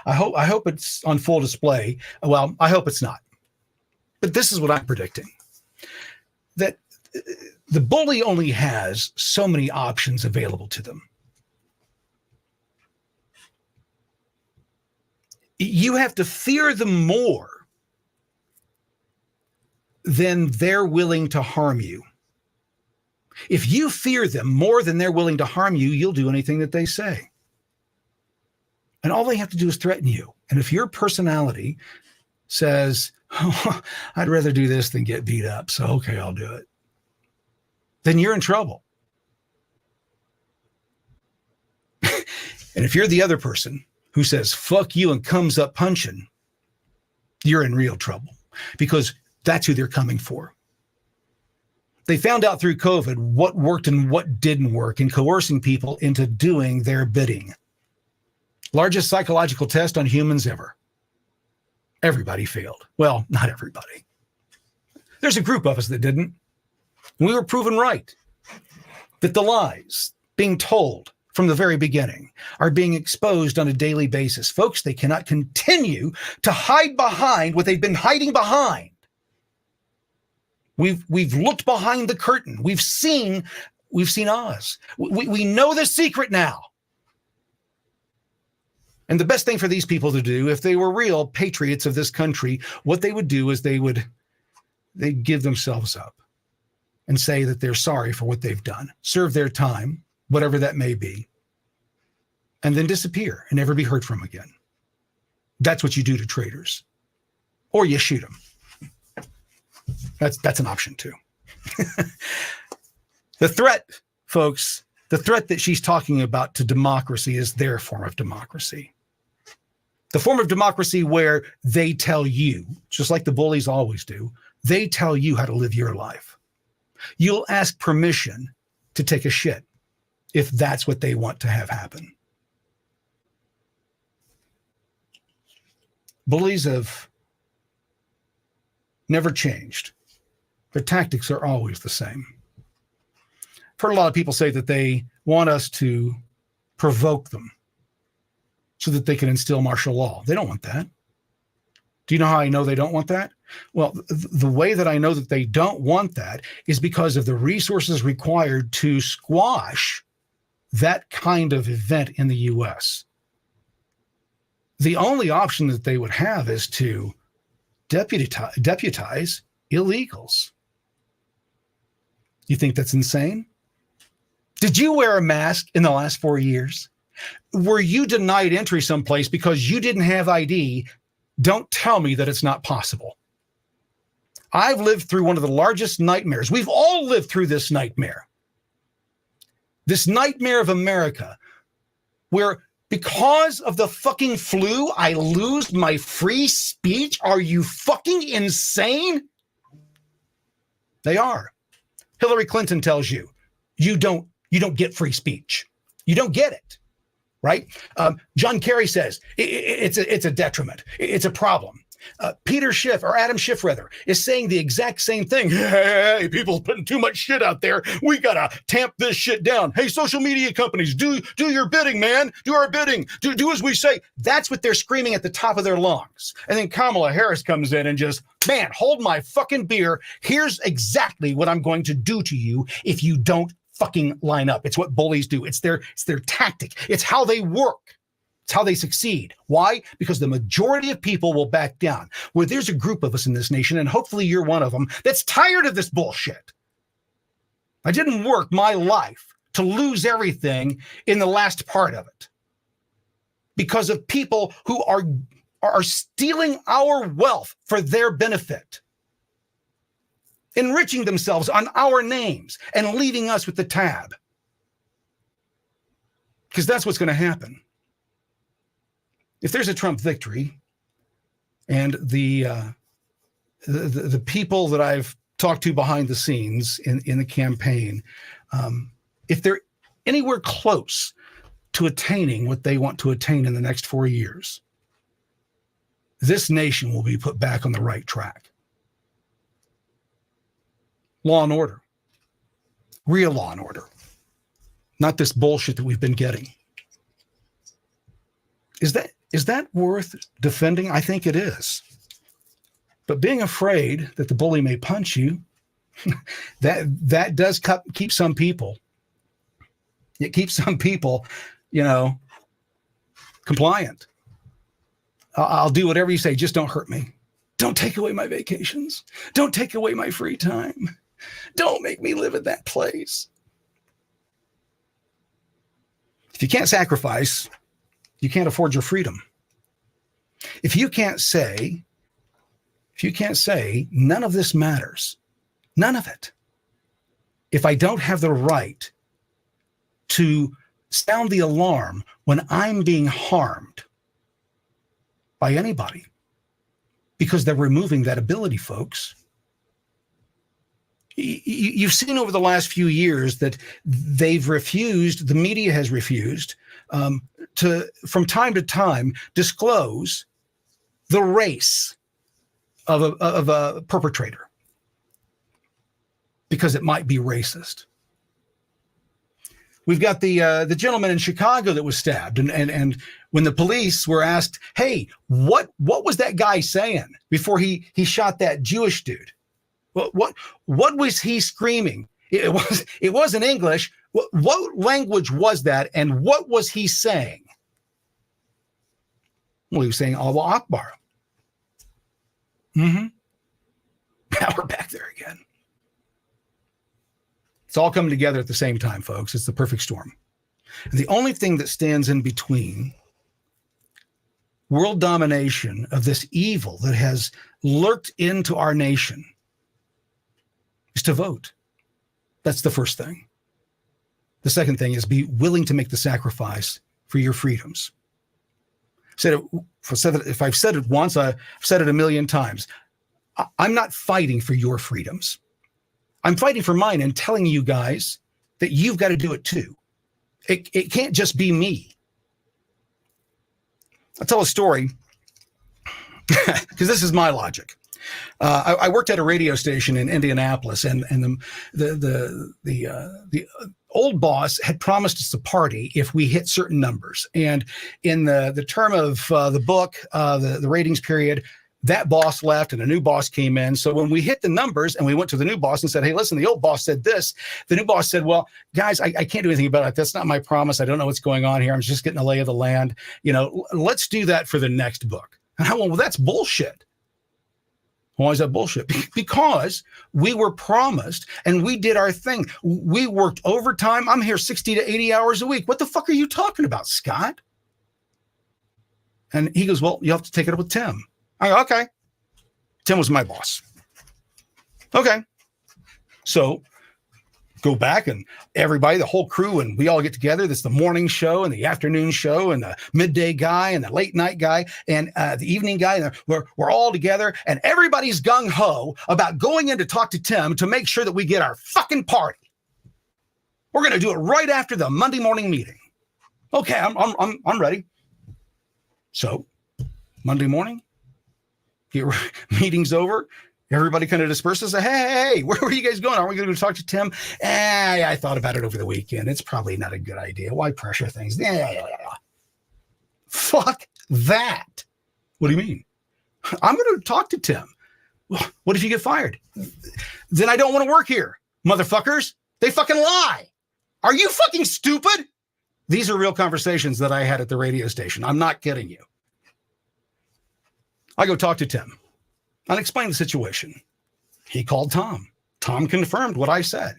I hope it's on full display. Well, I hope it's not. But this is what I'm predicting, that the bully only has so many options available to them. You have to fear them more than they're willing to harm you. If you fear them more than they're willing to harm you, you'll do anything that they say. And all they have to do is threaten you. And if your personality says, oh, I'd rather do this than get beat up, so okay, I'll do it, then you're in trouble. And if you're the other person who says, fuck you, and comes up punching, you're in real trouble, because that's who they're coming for. They found out through COVID what worked and what didn't work in coercing people into doing their bidding. Largest psychological test on humans ever. Everybody failed. Well, not everybody. There's a group of us that didn't. We were proven right that the lies being told from the very beginning are being exposed on a daily basis. Folks, they cannot continue to hide behind what they've been hiding behind. We've looked behind the curtain. We've seen Oz. We know the secret now. And the best thing for these people to do, if they were real patriots of this country, what they would do is they'd give themselves up and say that they're sorry for what they've done, serve their time, whatever that may be, and then disappear and never be heard from again. That's what you do to traitors. Or you shoot them. That's an option too. The threat, folks, the threat that she's talking about to democracy is their form of democracy. The form of democracy where they tell you, just like the bullies always do, they tell you how to live your life. You'll ask permission to take a shit if that's what they want to have happen. Bullies have never changed. Their tactics are always the same. I've heard a lot of people say that they want us to provoke them so that they can instill martial law. They don't want that. Do you know how I know they don't want that? Well, the way that I know that they don't want that is because of the resources required to squash that kind of event in the U.S. The only option that they would have is to deputize illegals. You think that's insane? Did you wear a mask in the last 4 years? Were you denied entry someplace because you didn't have ID? Don't tell me that it's not possible. I've lived through one of the largest nightmares. We've all lived through this nightmare. This nightmare of America, where because of the fucking flu, I lose my free speech. Are you fucking insane? They are. Hillary Clinton tells you, you don't get free speech. You don't get it, right? John Kerry says it's a detriment. It's a problem. Peter Schiff, or Adam Schiff rather, is saying the exact same thing. Hey, people's putting too much shit out there. We gotta tamp this shit down. Hey, social media companies, do your bidding, man. Do our bidding. Do as we say. That's what they're screaming at the top of their lungs. And then Kamala Harris comes in and just, man, hold my fucking beer. Here's exactly what I'm going to do to you if you don't fucking line up. It's what bullies do. It's their tactic. It's how they work. It's how they succeed. Why? Because the majority of people will back down. Where there's a group of us in this nation, and hopefully you're one of them, that's tired of this bullshit. I didn't work my life to lose everything in the last part of it because of people who are stealing our wealth for their benefit, enriching themselves on our names and leaving us with the tab. Because that's what's going to happen. If there's a Trump victory, and the people that I've talked to behind the scenes in the campaign, if they're anywhere close to attaining what they want to attain in the next 4 years, this nation will be put back on the right track. Law and order. Real law and order. Not this bullshit that we've been getting. Is that worth defending? I think it is. But being afraid that the bully may punch you, that does keep some people. It keeps some people, compliant. I'll do whatever you say. Just don't hurt me. Don't take away my vacations. Don't take away my free time. Don't make me live in that place. If you can't sacrifice, you can't afford your freedom. If you can't say, none of this matters, none of it. If I don't have the right to sound the alarm when I'm being harmed by anybody, because they're removing that ability, folks. You've seen over the last few years that they've refused, the media has refused to, from time to time, disclose the race of a perpetrator because it might be racist. We've got the gentleman in Chicago that was stabbed, and when the police were asked, "Hey, what was that guy saying before he shot that Jewish dude? What was he screaming? It wasn't English. What language was that, and what was he saying?" Well, he was saying Allah Akbar. Now we're back there again. It's all coming together at the same time, folks. It's the perfect storm. And the only thing that stands in between world domination of this evil that has lurked into our nation is to vote. That's the first thing. The second thing is be willing to make the sacrifice for your freedoms. If I've said it once, I've said it a million times. I'm not fighting for your freedoms. I'm fighting for mine and telling you guys that you've got to do it too. It can't just be me. I'll tell a story because this is my logic. I worked at a radio station in Indianapolis, and the old boss had promised us a party if we hit certain numbers. And in the term of the book, the ratings period, that boss left and a new boss came in. So when we hit the numbers and we went to the new boss and said, "Hey, listen, the old boss said this," the new boss said, "Well, guys, I can't do anything about it. That's not my promise. I don't know what's going on here. I'm just getting a lay of the land. Let's do that for the next book." And I went, "Well, that's bullshit." Why is that bullshit? Because we were promised and we did our thing. We worked overtime. I'm here 60 to 80 hours a week. What the fuck are you talking about, Scott? And he goes, "Well, you have to take it up with Tim." I go, "Okay." Tim was my boss. Okay. So go back and everybody, the whole crew, and we all get together. This is the morning show and the afternoon show and the midday guy and the late night guy and the evening guy. And we're all together and everybody's gung-ho about going in to talk to Tim to make sure that we get our fucking party. We're going to do it right after the Monday morning meeting. Okay, I'm ready. So Monday morning, meeting's over. Everybody kind of disperses. Hey, where are you guys going? Are we going to go talk to Tim? I thought about it over the weekend. It's probably not a good idea. Why pressure things? Fuck that. What do you mean? I'm going to talk to Tim. What if you get fired? Then I don't want to work here. Motherfuckers, they fucking lie. Are you fucking stupid? These are real conversations that I had at the radio station. I'm not kidding you. I go talk to Tim. I'll explain the situation. He called Tom. Tom confirmed what I said.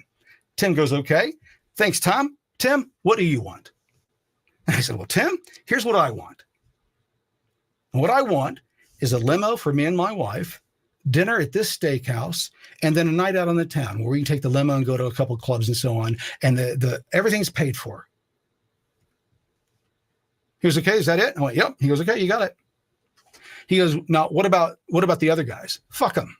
Tim goes, "Okay, thanks, Tom. Tim, what do you want?" And I said, "Well, Tim, here's what I want. And what I want is a limo for me and my wife, dinner at this steakhouse, and then a night out on the town where we can take the limo and go to a couple clubs and so on. And the everything's paid for." He goes, "Okay, is that it?" I went, "Yep." He goes, "Okay, you got it." He goes, "Now, what about the other guys?" Fuck them.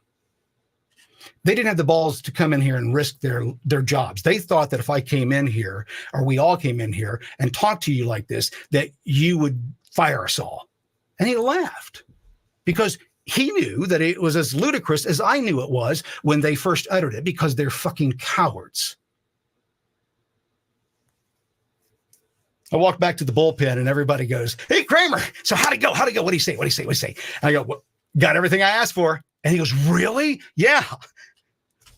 They didn't have the balls to come in here and risk their jobs. They thought that if I came in here, or we all came in here and talked to you like this, that you would fire us all. And he laughed because he knew that it was as ludicrous as I knew it was when they first uttered it, because they're fucking cowards. I walked back to the bullpen and everybody goes, "Hey, Kramer, so how'd it go? How'd it go? What'd he say? What'd he say? What'd he say?" And I go, "Well, got everything I asked for. And he goes, really? Yeah.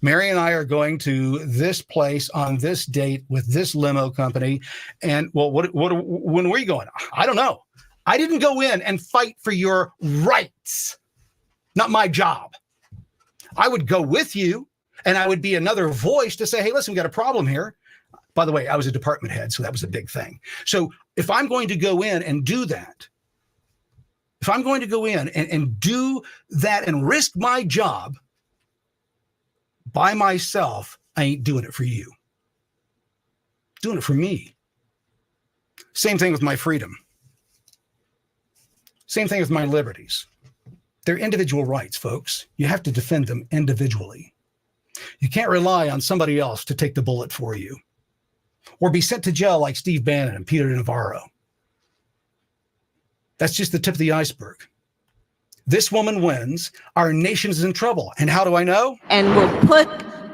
Mary and I are going to this place on this date with this limo company. And well, when are we going? I don't know. I didn't go in and fight for your rights. Not my job. I would go with you and I would be another voice to say, hey, listen, we got a problem here. By the way, I was a department head, so that was a big thing. So if I'm going to go in and do that, if I'm going to go in and do that and risk my job by myself, I ain't doing it for you. Doing it for me. Same thing with my freedom. Same thing with my liberties. They're individual rights, folks. You have to defend them individually. You can't rely on somebody else to take the bullet for you or be sent to jail like Steve Bannon and Peter Navarro. That's just the tip of the iceberg. This woman wins. Our nation's in trouble. And how do I know? And will put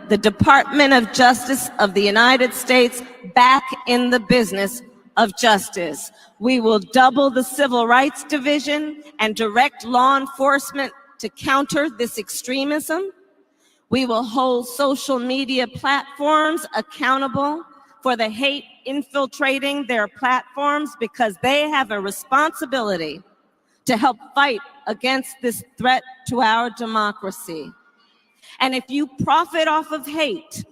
the Department of Justice of the United States back in the business of justice. We will double the Civil Rights Division and direct law enforcement to counter this extremism. We will hold social media platforms accountable for the hate infiltrating their platforms because they have a responsibility to help fight against this threat to our democracy. And if you profit off of hate,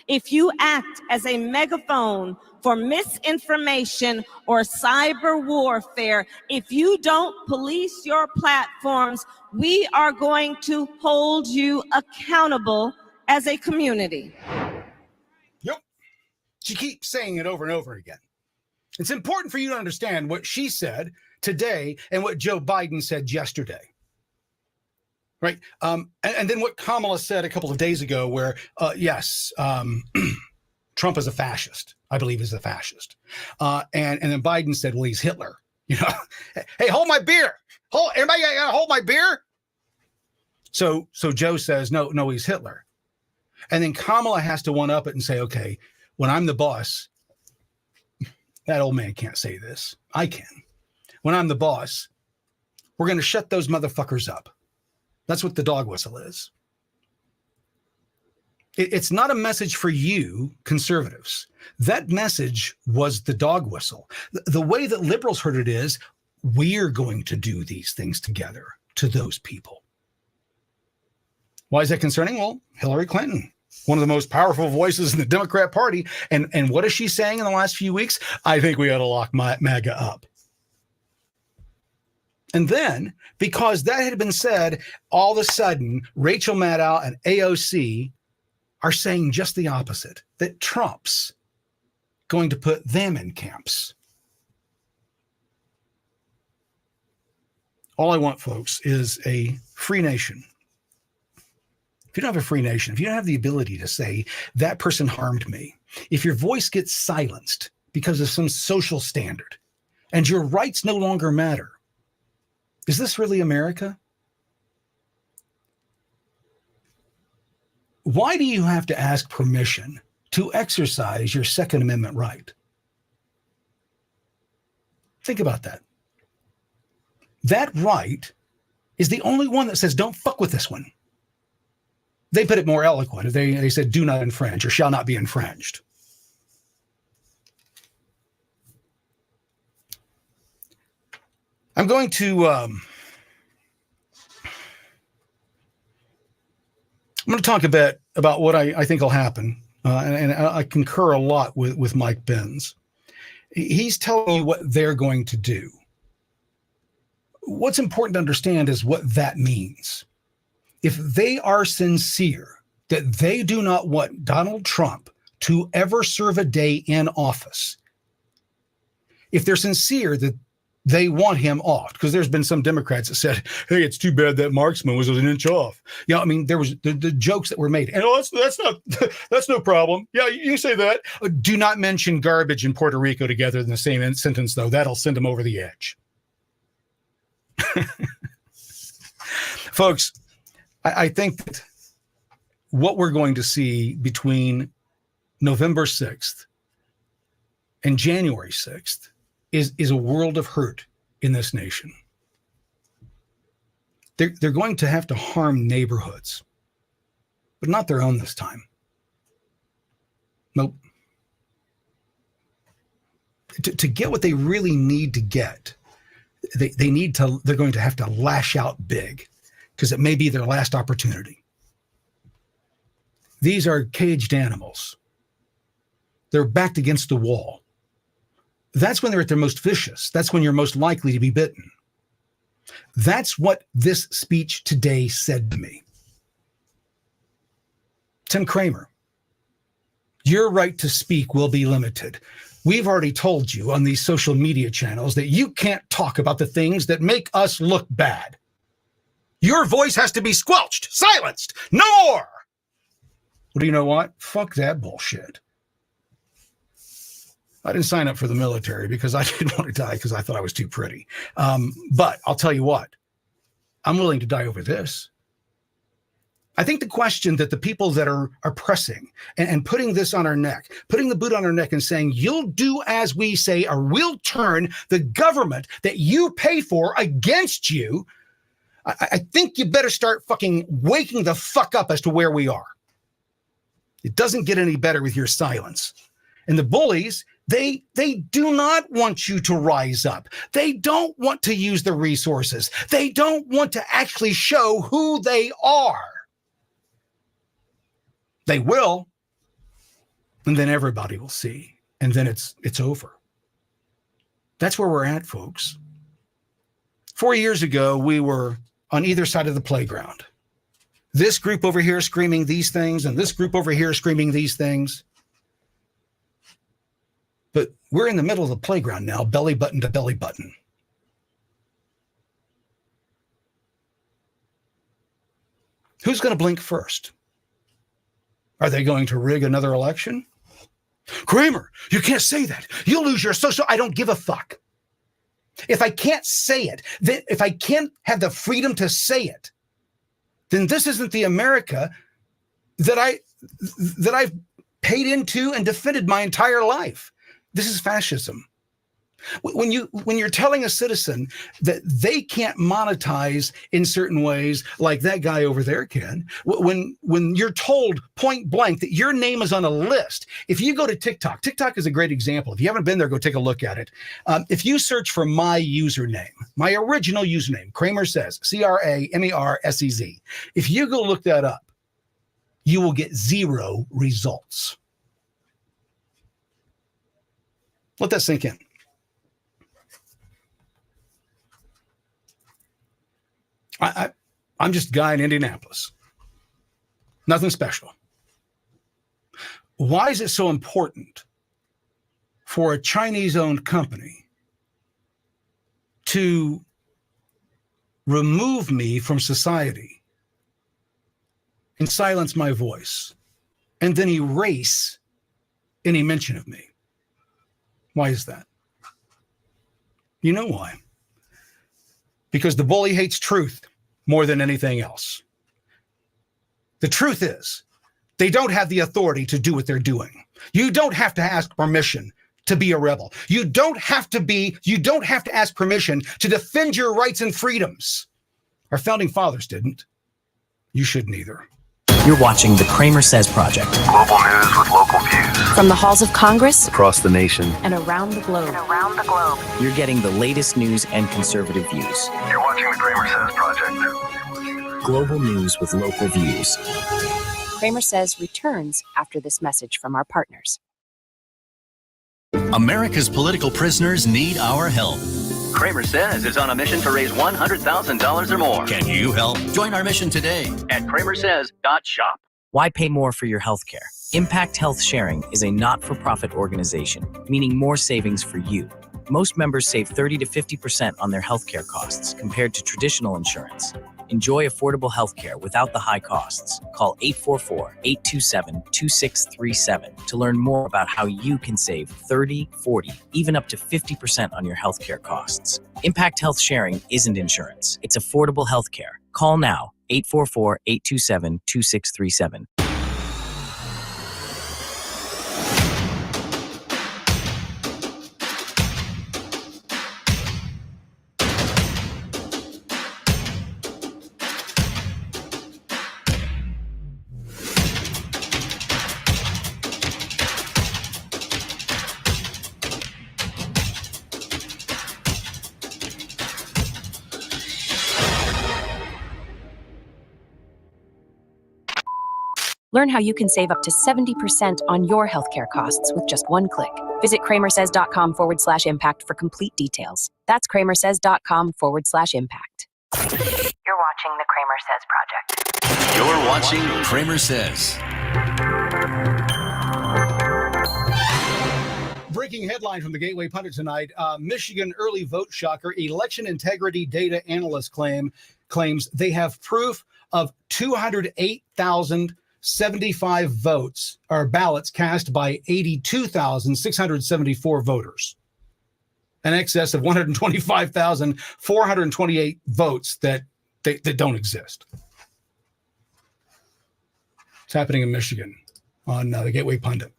if you act as a megaphone for misinformation or cyber warfare, if you don't police your platforms, we are going to hold you accountable as a community. Yep. She keeps saying it over and over again. It's important for you to understand what she said today and what Joe Biden said yesterday. Right. And then what Kamala said a couple of days ago, where, yes, Trump is a fascist. I believe he's a fascist. And then Biden said, well, he's Hitler. You know, hey, hold my beer. Everybody gotta hold my beer. So Joe says, no, he's Hitler. And then Kamala has to one up it and say, okay, when I'm the boss, that old man can't say this. I can. When I'm the boss, we're going to shut those motherfuckers up. That's what the dog whistle is. It's not a message for you, conservatives. That message was the dog whistle. The way that liberals heard it is, we're going to do these things together to those people. Why is that concerning? Well, Hillary Clinton, one of the most powerful voices in the Democrat Party. And what is she saying in the last few weeks? I think we ought to lock MAGA up. And then, because that had been said, all of a sudden, Rachel Maddow and AOC are saying just the opposite, that Trump's going to put them in camps. All I want, folks, is a free nation. If you don't have a free nation, if you don't have the ability to say, that person harmed me, if your voice gets silenced because of some social standard and your rights no longer matter, is this really America? Why do you have to ask permission to exercise your Second Amendment right? Think about that. That right is the only one that says, don't fuck with this one. They put it more eloquent. They said, do not infringe or shall not be infringed. I'm going to talk a bit about what I think will happen, and I concur a lot with Mike Benz. He's telling you what they're going to do. What's important to understand is what that means. If they are sincere that they do not want Donald Trump to ever serve a day in office, if they're sincere that they want him off, because there's been some Democrats that said, hey, it's too bad that Marksman was an inch off. You know, I mean, there was the jokes that were made. And that's no problem. Yeah, you say that. Do not mention garbage and Puerto Rico together in the same sentence, though. That'll send them over the edge. Folks, I think that what we're going to see between November 6th and January 6th is a world of hurt in this nation. They're going to have to harm neighborhoods, but not their own this time. Nope. To get what they really need to get, they're going to have to lash out big, because it may be their last opportunity. These are caged animals. They're backed against the wall. That's when they're at their most vicious. That's when you're most likely to be bitten. That's what this speech today said to me. Tim Cramer, your right to speak will be limited. We've already told you on these social media channels that you can't talk about the things that make us look bad. Your voice has to be squelched, silenced, no more. Well, do you know what? Fuck that bullshit. I didn't sign up for the military because I didn't want to die because I thought I was too pretty. But I'll tell you what, I'm willing to die over this. I think the question that the people that are pressing and putting this on our neck, putting the boot on our neck and saying, you'll do as we say, or we'll turn the government that you pay for against you. I think you better start fucking waking the fuck up as to where we are. It doesn't get any better with your silence. And the bullies, they do not want you to rise up. They don't want to use the resources. They don't want to actually show who they are. They will, and then everybody will see, and then it's over. That's where we're at, folks. 4 years ago, we were on either side of the playground. This group over here screaming these things, and this group over here screaming these things. But we're in the middle of the playground now, belly button to belly button. Who's going to blink first? Are they going to rig another election? Cramer, you can't say that. You'll lose your social. I don't give a fuck. If I can't say it, then if I can't have the freedom to say it, then this isn't the America that I've paid into and defended my entire life. This is fascism. When you're telling a citizen that they can't monetize in certain ways like that guy over there can, when you're told point blank that your name is on a list, if you go to TikTok is a great example. If you haven't been there, go take a look at it. If you search for my username, my original username, CramerSez, CramerSez, if you go look that up, you will get 0 results. Let that sink in. I'm just a guy in Indianapolis. Nothing special. Why is it so important for a Chinese-owned company to remove me from society and silence my voice and then erase any mention of me? Why is that? You know why? Because the bully hates truth more than anything else. The truth is, they don't have the authority to do what they're doing. You don't have to ask permission to be a rebel. You don't have to ask permission to defend your rights and freedoms. Our founding fathers didn't. You shouldn't either. You're watching the CramerSez Project. Global news with local views. From the halls of Congress Across the nation. and around the globe. You're getting the latest news and conservative views. You're watching the CramerSez Project. Global news with local views. CramerSez returns after this message from our partners. America's political prisoners need our help. CramerSez is on a mission to raise $100,000 or more. Can you help? Join our mission today At CramerSez.shop. Why pay more for your health care? Impact Health Sharing is a not-for-profit organization, meaning more savings for you. Most members save 30 to 50% on their healthcare costs compared to traditional insurance. Enjoy affordable healthcare without the high costs. Call 844-827-2637 to learn more about how you can save 30, 40, even up to 50% on your healthcare costs. Impact Health Sharing isn't insurance. It's affordable healthcare. Call now, 844-827-2637. Learn how you can save up to 70% on your healthcare costs with just one click. Visit CramerSez.com/impact for complete details. That's CramerSez.com/impact. You're watching the CramerSez Project. You're watching Kramer Says. Breaking headline from the Gateway Pundit tonight. Michigan early vote shocker. Election integrity data analyst claims they have proof of 208,075 votes or ballots cast by 82,674 voters. An excess of 125,428 votes that don't exist. It's happening in Michigan on the Gateway Pundit.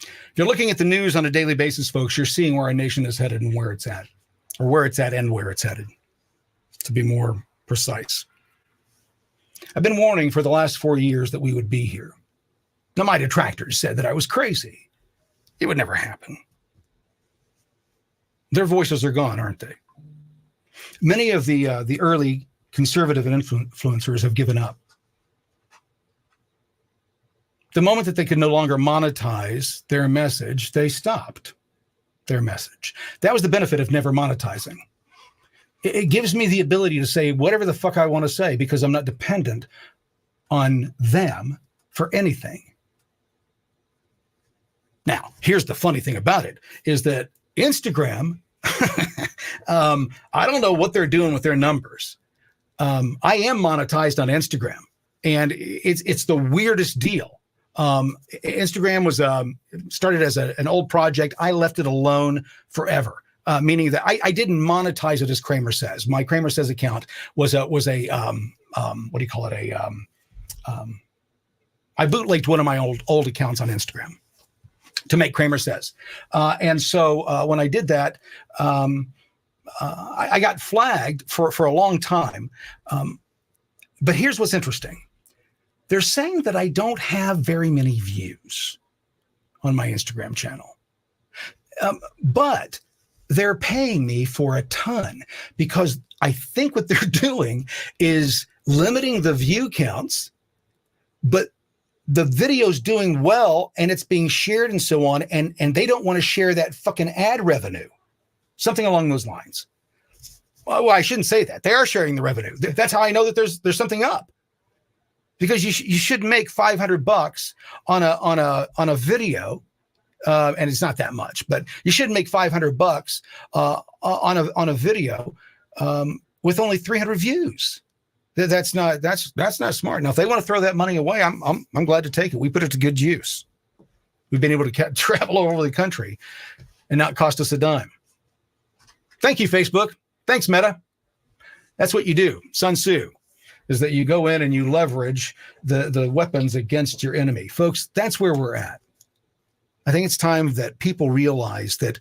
If you're looking at the news on a daily basis, folks, you're seeing where our nation is headed and where it's at, or where it's at and where it's headed, to be more precise. I've been warning for the last 4 years that we would be here. Now, my detractors said that I was crazy. It would never happen. Their voices are gone, aren't they? Many of the early conservative influencers have given up. The moment that they could no longer monetize their message, they stopped their message. That was the benefit of never monetizing. It gives me the ability to say whatever the fuck I want to say because I'm not dependent on them for anything. Now, here's the funny thing about it, is that Instagram, I don't know what they're doing with their numbers. I am monetized on Instagram, and it's the weirdest deal. Instagram was started as an old project. I left it alone forever, meaning that I didn't monetize it as CramerSez. My CramerSez account was a what do you call it? I bootlegged one of my old accounts on Instagram to make CramerSez. And so when I did that, I got flagged for a long time. But here's what's interesting. They're saying that I don't have very many views on my Instagram channel. But they're paying me for a ton because I think what they're doing is limiting the view counts, but the video's doing well and it's being shared and so on. And they don't want to share that fucking ad revenue, something along those lines. Well, I shouldn't say that. They are sharing the revenue. That's how I know that there's something up. Because you should make $500 on a video, and it's not that much, but you should make $500 on a video with only 300 views. That's not smart. Now, if they want to throw that money away, I'm glad to take it. We put it to good use. We've been able to travel all over the country and not cost us a dime. Thank you, Facebook. Thanks, Meta. That's what you do. Sun Tzu is that you go in and you leverage the weapons against your enemy. Folks, that's where we're at. I think it's time that people realize that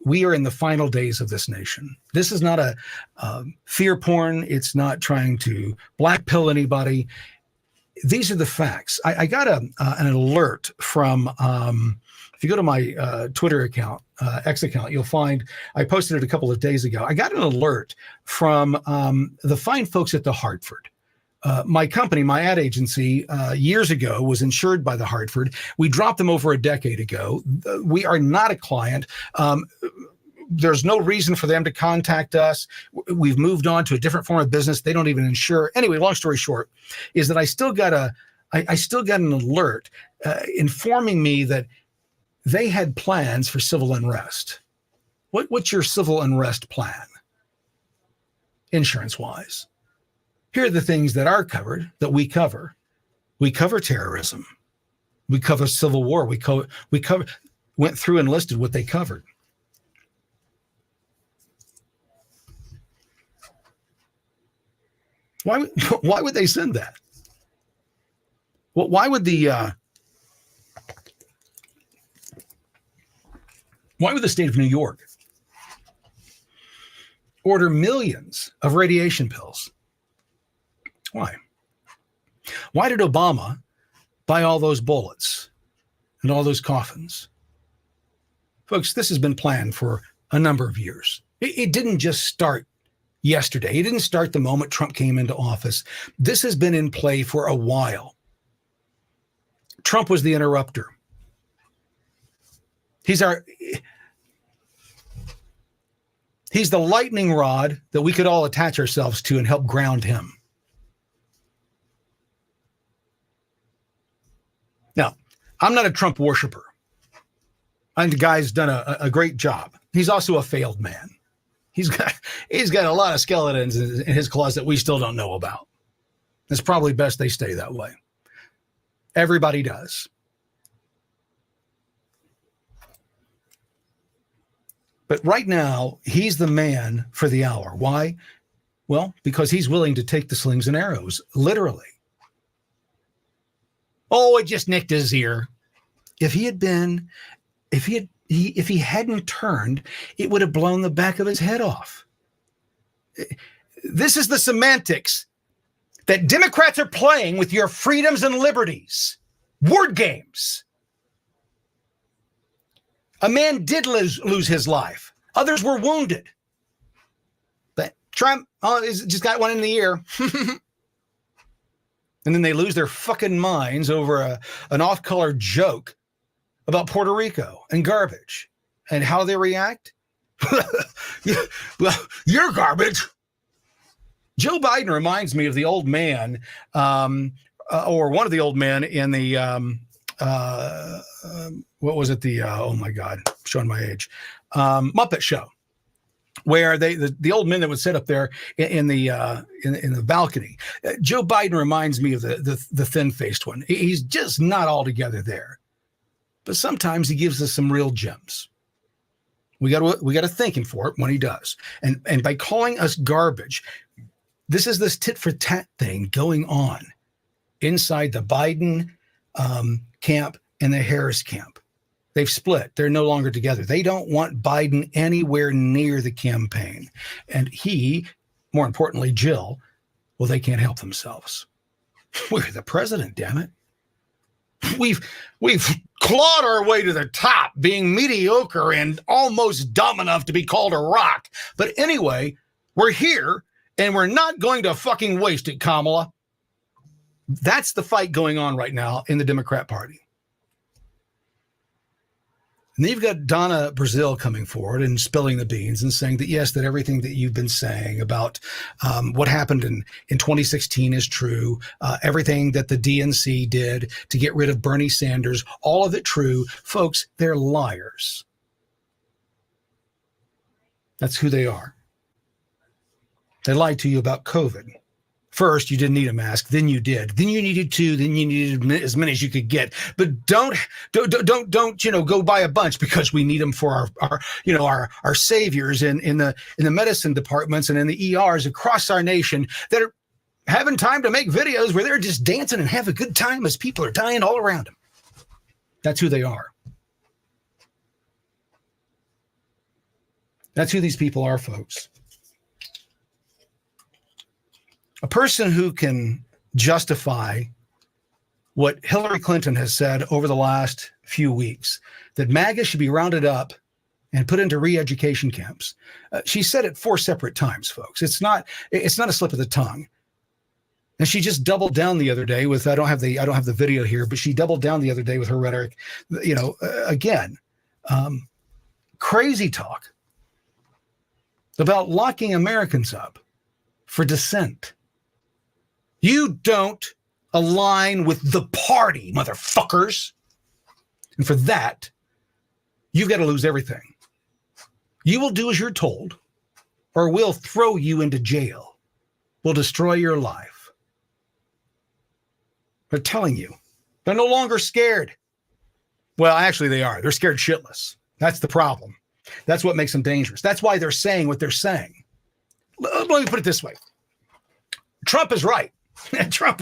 we are in the final days of this nation. This is not a fear porn. It's not trying to black pill anybody. These are the facts. I got an alert from, if you go to my Twitter account, X account, you'll find, I posted it a couple of days ago. I got an alert from the fine folks at the Hartford. My company, my ad agency, years ago was insured by the Hartford. We dropped them over a decade ago. We are not a client. There's no reason for them to contact us. We've moved on to a different form of business. They don't even insure. Anyway, long story short, is that I still got an alert informing me that they had plans for civil unrest. What's your civil unrest plan, insurance-wise? Here are the things that are covered, that we cover. We cover terrorism. We cover civil war. We went through and listed what they covered. Why would they send that? Well, why would the state of New York order millions of radiation pills? Why? Why did Obama buy all those bullets and all those coffins? Folks, this has been planned for a number of years. It didn't just start yesterday. It didn't start the moment Trump came into office. This has been in play for a while. Trump was the interrupter. He's the lightning rod that we could all attach ourselves to and help ground him. Now, I'm not a Trump worshiper. I think the guy's done a great job. He's also a failed man. He's got a lot of skeletons in his closet we still don't know about. It's probably best they stay that way. Everybody does. But right now, he's the man for the hour. Why? Well, because he's willing to take the slings and arrows, literally. Oh, it just nicked his ear. If he hadn't turned, it would have blown the back of his head off. This is the semantics that Democrats are playing with your freedoms and liberties. Word games. A man did lose his life. Others were wounded. But Trump, he's just got one in the ear. And then they lose their fucking minds over an off-color joke about Puerto Rico and garbage. And how they react? Well, you're garbage. Joe Biden reminds me of the old man, or one of the old men in the, what was it? Oh my God, showing my age, Muppet Show, where the old men that would sit up there in the balcony. Joe Biden reminds me of the thin-faced one. He's just not altogether there, but sometimes he gives us some real gems. We got to thank him for it when he does. And by calling us garbage, this is this tit for tat thing going on inside the Biden camp and the Harris camp. They've split. They're no longer together. They don't want Biden anywhere near the campaign. And he, more importantly, Jill, well, they can't help themselves. We're the president, damn it. We've clawed our way to the top, being mediocre and almost dumb enough to be called a rock. But anyway, we're here, and we're not going to fucking waste it, Kamala. That's the fight going on right now in the Democrat Party. And then you've got Donna Brazile coming forward and spilling the beans and saying that, yes, that everything that you've been saying about what happened in 2016 is true. Everything that the DNC did to get rid of Bernie Sanders, all of it true. Folks, they're liars. That's who they are. They lied to you about COVID. First, you didn't need a mask. Then you did. Then you needed two. Then you needed as many as you could get. But don't go buy a bunch, because we need them for our saviors in the medicine departments and in the ERs across our nation that are having time to make videos where they're just dancing and have a good time as people are dying all around them. That's who they are. That's who these people are, folks. A person who can justify what Hillary Clinton has said over the last few weeks, that MAGA should be rounded up and put into re-education camps. She said it 4 separate times, folks. It's not a slip of the tongue. And she just doubled down the other day with, I don't have the video here, but she doubled down the other day with her rhetoric. Again, crazy talk about locking Americans up for dissent. You don't align with the party, motherfuckers. And for that, you've got to lose everything. You will do as you're told, or we'll throw you into jail. We'll destroy your life. They're telling you. They're no longer scared. Well, actually, they are. They're scared shitless. That's the problem. That's what makes them dangerous. That's why they're saying what they're saying. Let me put it this way. Trump is right. Trump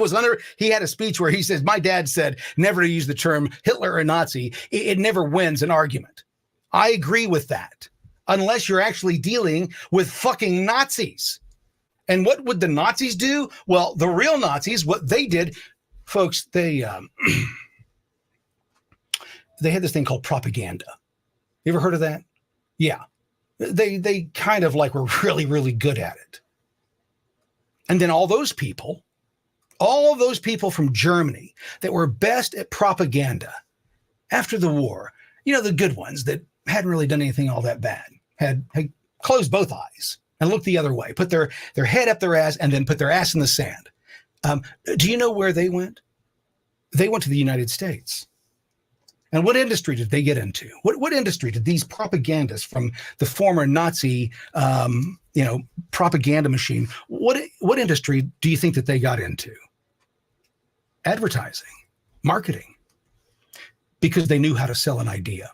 he had a speech where he says, my dad said never to use the term Hitler or Nazi. It never wins an argument. I agree with that, unless you're actually dealing with fucking Nazis. And what would the Nazis do? Well, the real Nazis, what they did, folks, they had this thing called propaganda. You ever heard of that? Yeah. They kind of like were really, really good at it. And then all those people all of those people from Germany that were best at propaganda after the war, the good ones that hadn't really done anything all that bad, had closed both eyes and looked the other way, put their head up their ass and then put their ass in the sand. Do you know where they went? They went to the United States. And what industry did they get into? What industry did these propagandists from the former Nazi, propaganda machine, what industry do you think that they got into? Advertising, marketing, because they knew how to sell an idea.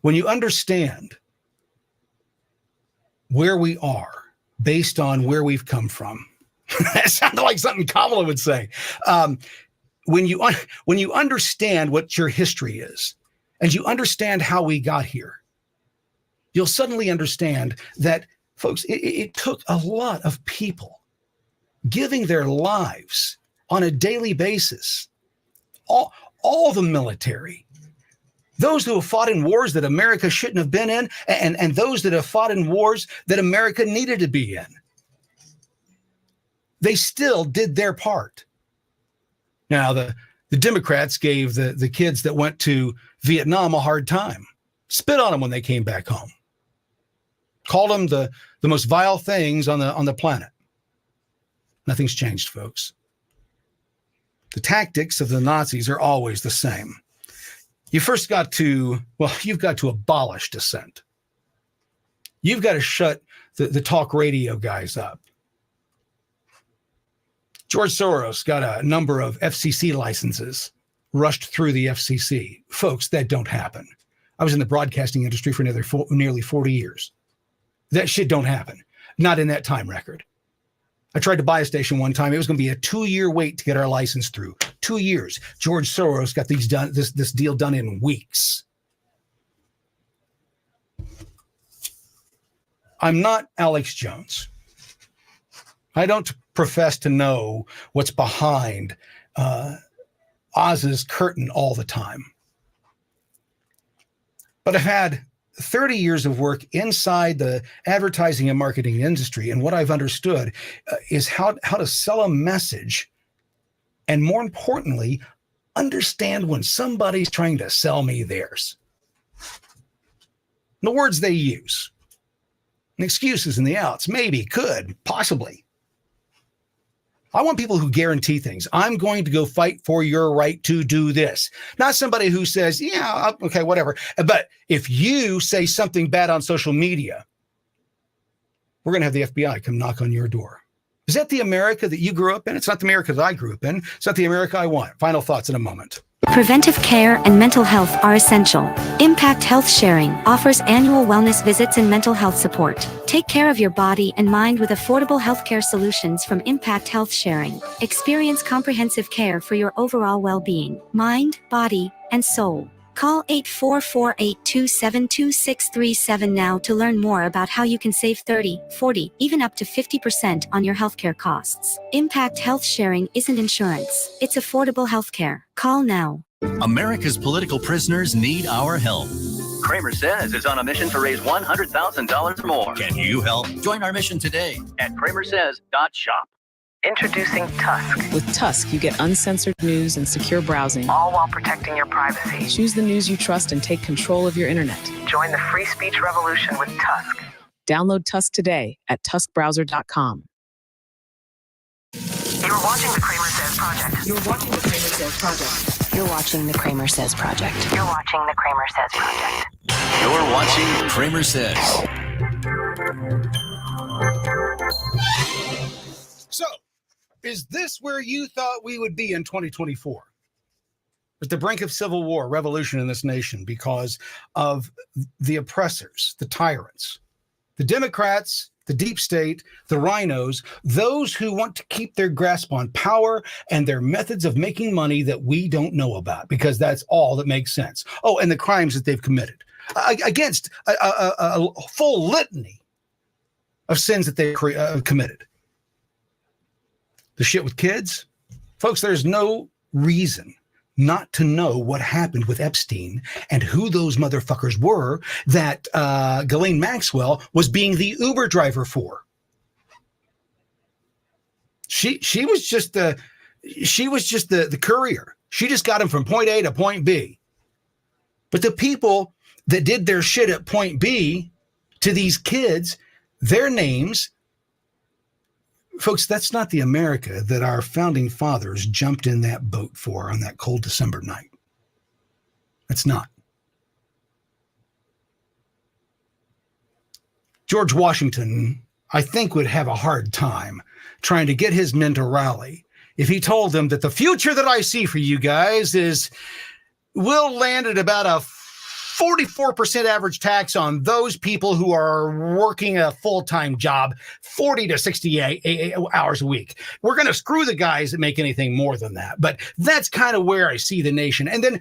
When you understand where we are based on where we've come from, that sounded like something Kamala would say. When you understand what your history is and you understand how we got here, you'll suddenly understand that, folks, it took a lot of people giving their lives on a daily basis. All the military, those who have fought in wars that America shouldn't have been in, and those that have fought in wars that America needed to be in. They still did their part. Now, the Democrats gave the kids that went to Vietnam a hard time, spit on them when they came back home, called them the most vile things on the planet. Nothing's changed, folks. The tactics of the Nazis are always the same. You've got to abolish dissent. You've got to shut the talk radio guys up. George Soros got a number of FCC licenses rushed through the FCC. Folks, that don't happen. I was in the broadcasting industry for nearly 40 years. That shit don't happen. Not in that time record. I tried to buy a station one time. It was going to be a 2-year wait to get our license through. 2 years. George Soros got this deal done in weeks. I'm not Alex Jones. I don't profess to know what's behind Oz's curtain all the time. But I've had 30 years of work inside the advertising and marketing industry, and what I've understood is how to sell a message, and more importantly, understand when somebody's trying to sell me theirs. The words they use, and excuses and the outs, maybe, could, possibly. I want people who guarantee things. I'm going to go fight for your right to do this. Not somebody who says, yeah, okay, whatever. But if you say something bad on social media, we're going to have the FBI come knock on your door. Is that the America that you grew up in? It's not the America that I grew up in. It's not the America I want. Final thoughts in a moment. Preventive care and mental health are essential. Impact Health Sharing offers annual wellness visits and mental health support. Take care of your body and mind with affordable healthcare solutions from Impact Health Sharing. Experience comprehensive care for your overall well-being, mind, body, and soul. Call 844-827-2637 now to learn more about how you can save 30, 40, even up to 50% on your healthcare costs. Impact Health Sharing isn't insurance. It's affordable healthcare. Call now. America's political prisoners need our help. CramerSez is on a mission to raise $100,000 or more. Can you help? Join our mission today at CramerSez.shop. Introducing Tusk. With Tusk, you get uncensored news and secure browsing. All while protecting your privacy. Choose the news you trust and take control of your internet. Join the free speech revolution with Tusk. Download Tusk today at tuskbrowser.com. You're watching the CramerSez Project. You're watching the CramerSez Project. You're watching the CramerSez Project. You're watching the CramerSez Project. You're watching CramerSez. So, is this where you thought we would be in 2024? At the brink of civil war, revolution in this nation because of the oppressors, the tyrants, the Democrats, the deep state, the rhinos, those who want to keep their grasp on power and their methods of making money that we don't know about, because that's all that makes sense. Oh, and the crimes that they've committed against a full litany of sins that they've committed. The shit with kids, folks, there's no reason not to know what happened with Epstein and who those motherfuckers were that Ghislaine Maxwell was being the Uber driver for. She was just the courier. She just got him from point A to point B. But the people that did their shit at point B to these kids, their names, folks, that's not the America that our founding fathers jumped in that boat for on that cold December night. It's not. George Washington, I think, would have a hard time trying to get his men to rally if he told them that the future that I see for you guys is we'll land at about a 44% average tax on those people who are working a full-time job, 40 to 68 hours a week. We're going to screw the guys that make anything more than that. But that's kind of where I see the nation. And then,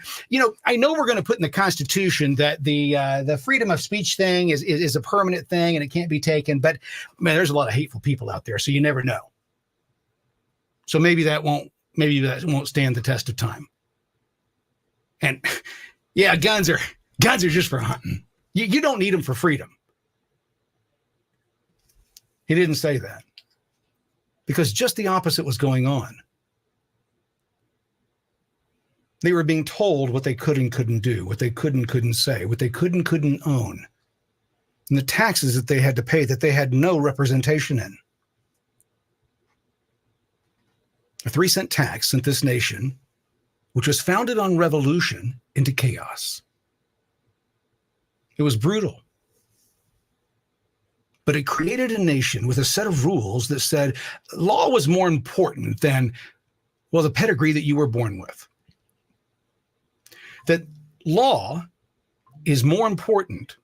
I know we're going to put in the Constitution that the freedom of speech thing is a permanent thing and it can't be taken. But, man, there's a lot of hateful people out there, so you never know. So maybe that won't stand the test of time. And, yeah, guns are just for hunting. You don't need them for freedom. He didn't say that. Because just the opposite was going on. They were being told what they could and couldn't do, what they could and couldn't say, what they could and couldn't own, and the taxes that they had to pay that they had no representation in. A 3-cent tax sent this nation, which was founded on revolution, into chaos. It was brutal. But it created a nation with a set of rules that said law was more important than, the pedigree that you were born with. That law is more important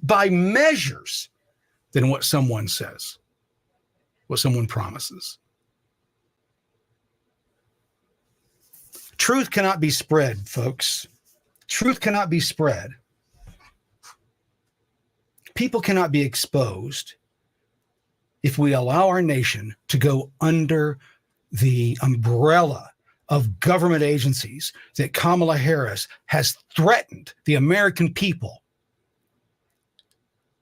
by measures than what someone says, what someone promises. Truth cannot be spread, folks. Truth cannot be spread. People cannot be exposed if we allow our nation to go under the umbrella of government agencies that Kamala Harris has threatened the American people.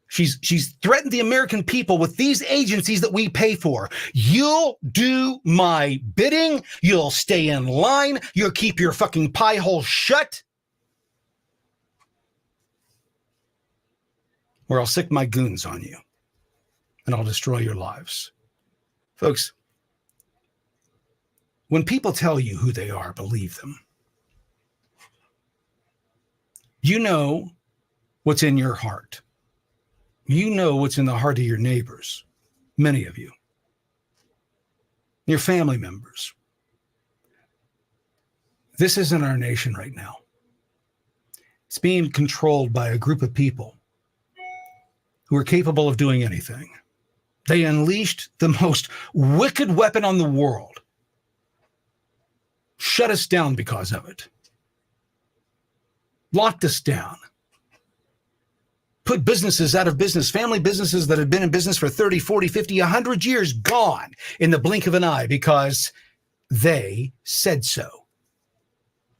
She's threatened the American people with these agencies that we pay for. You'll do my bidding. You'll stay in line. You'll keep your fucking pie hole shut. Or I'll sick my goons on you, and I'll destroy your lives. Folks, when people tell you who they are, believe them. You know what's in your heart. You know what's in the heart of your neighbors, many of you, your family members. This isn't our nation right now. It's being controlled by a group of people who are capable of doing anything. They unleashed the most wicked weapon on the world. Shut us down because of it. Locked us down. Put businesses out of business, family businesses that have been in business for 30, 40, 50, 100 years, gone in the blink of an eye because they said so.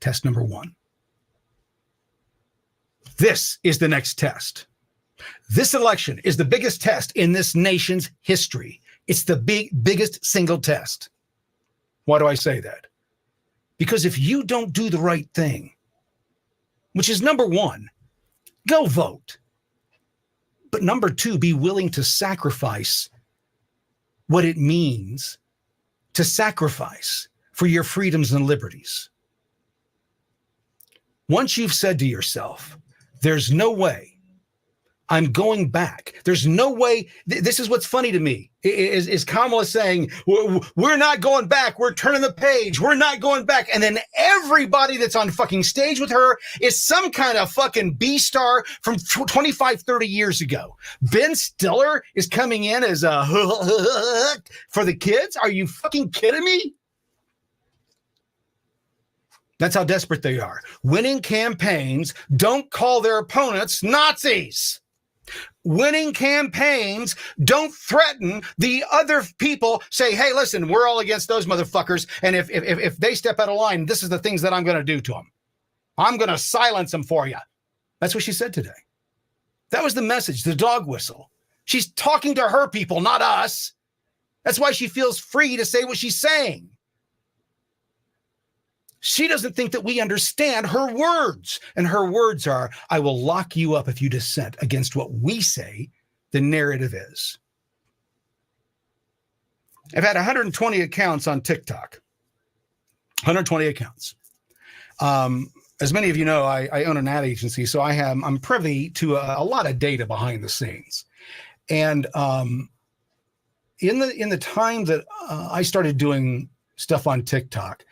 Test number 1. This is the next test. This election is the biggest test in this nation's history. It's the biggest single test. Why do I say that? Because if you don't do the right thing, which is number 1, go vote. But number 2, be willing to sacrifice what it means to sacrifice for your freedoms and liberties. Once you've said to yourself, there's no way I'm going back. There's no way. This is what's funny to me is Kamala saying, we're not going back. We're turning the page. We're not going back. And then everybody that's on fucking stage with her is some kind of fucking B-star from 25, 30 years ago. Ben Stiller is coming in as a for the kids. Are you fucking kidding me? That's how desperate they are. Winning campaigns don't call their opponents Nazis. Winning campaigns don't threaten the other people. Say, hey, listen, we're all against those motherfuckers. And if they step out of line, this is the things that I'm going to do to them. I'm going to silence them for you. That's what she said today. That was the message, the dog whistle. She's talking to her people, not us. That's why she feels free to say what she's saying. She doesn't think that we understand her words. And her words are, I will lock you up if you dissent against what we say the narrative is. I've had 120 accounts on TikTok. 120 accounts. As many of you know, I own an ad agency, so I'm privy to a lot of data behind the scenes. And in the time that I started doing stuff on TikTok,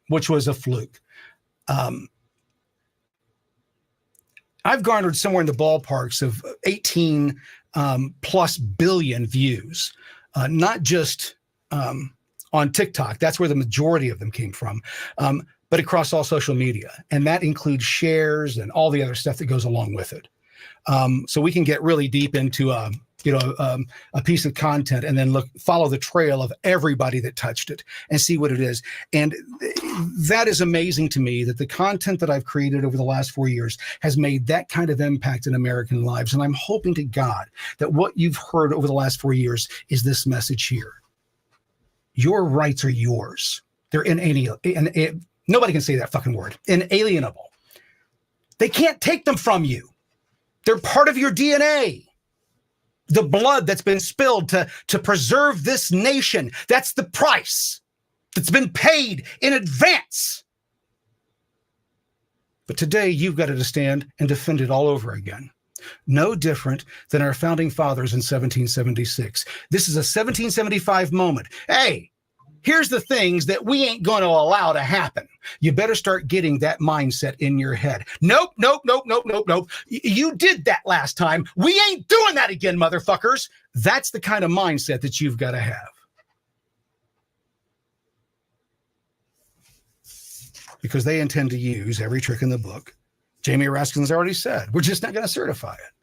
which was a fluke, I've garnered somewhere in the ballparks of 18 plus billion views, not just on TikTok. That's where the majority of them came from, but across all social media. And that includes shares and all the other stuff that goes along with it. So we can get really deep into a piece of content and then follow the trail of everybody that touched it and see what it is. And that is amazing to me, that the content that I've created over the last 4 years has made that kind of impact in American lives. And I'm hoping to God that what you've heard over the last 4 years is this message here. Your rights are yours. They're inalienable. Nobody can say that fucking word. Inalienable. They can't take them from you. They're part of your DNA. The blood that's been spilled to preserve this nation, that's the price that's been paid in advance. But today you've got to stand and defend it all over again. No different than our founding fathers in 1776. This is a 1775 moment. Hey, here's the things that we ain't going to allow to happen. You better start getting that mindset in your head. Nope. You did that last time. We ain't doing that again, motherfuckers. That's the kind of mindset that you've got to have. Because they intend to use every trick in the book. Jamie Raskin's already said, we're just not going to certify it.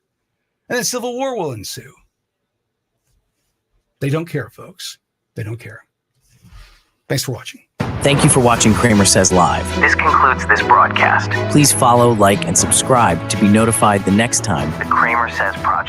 And then civil war will ensue. They don't care, folks. They don't care. Thanks for watching. Thank you for watching Kramer Says Live. This concludes this broadcast. Please follow, like, and subscribe to be notified the next time The Kramer Says Project.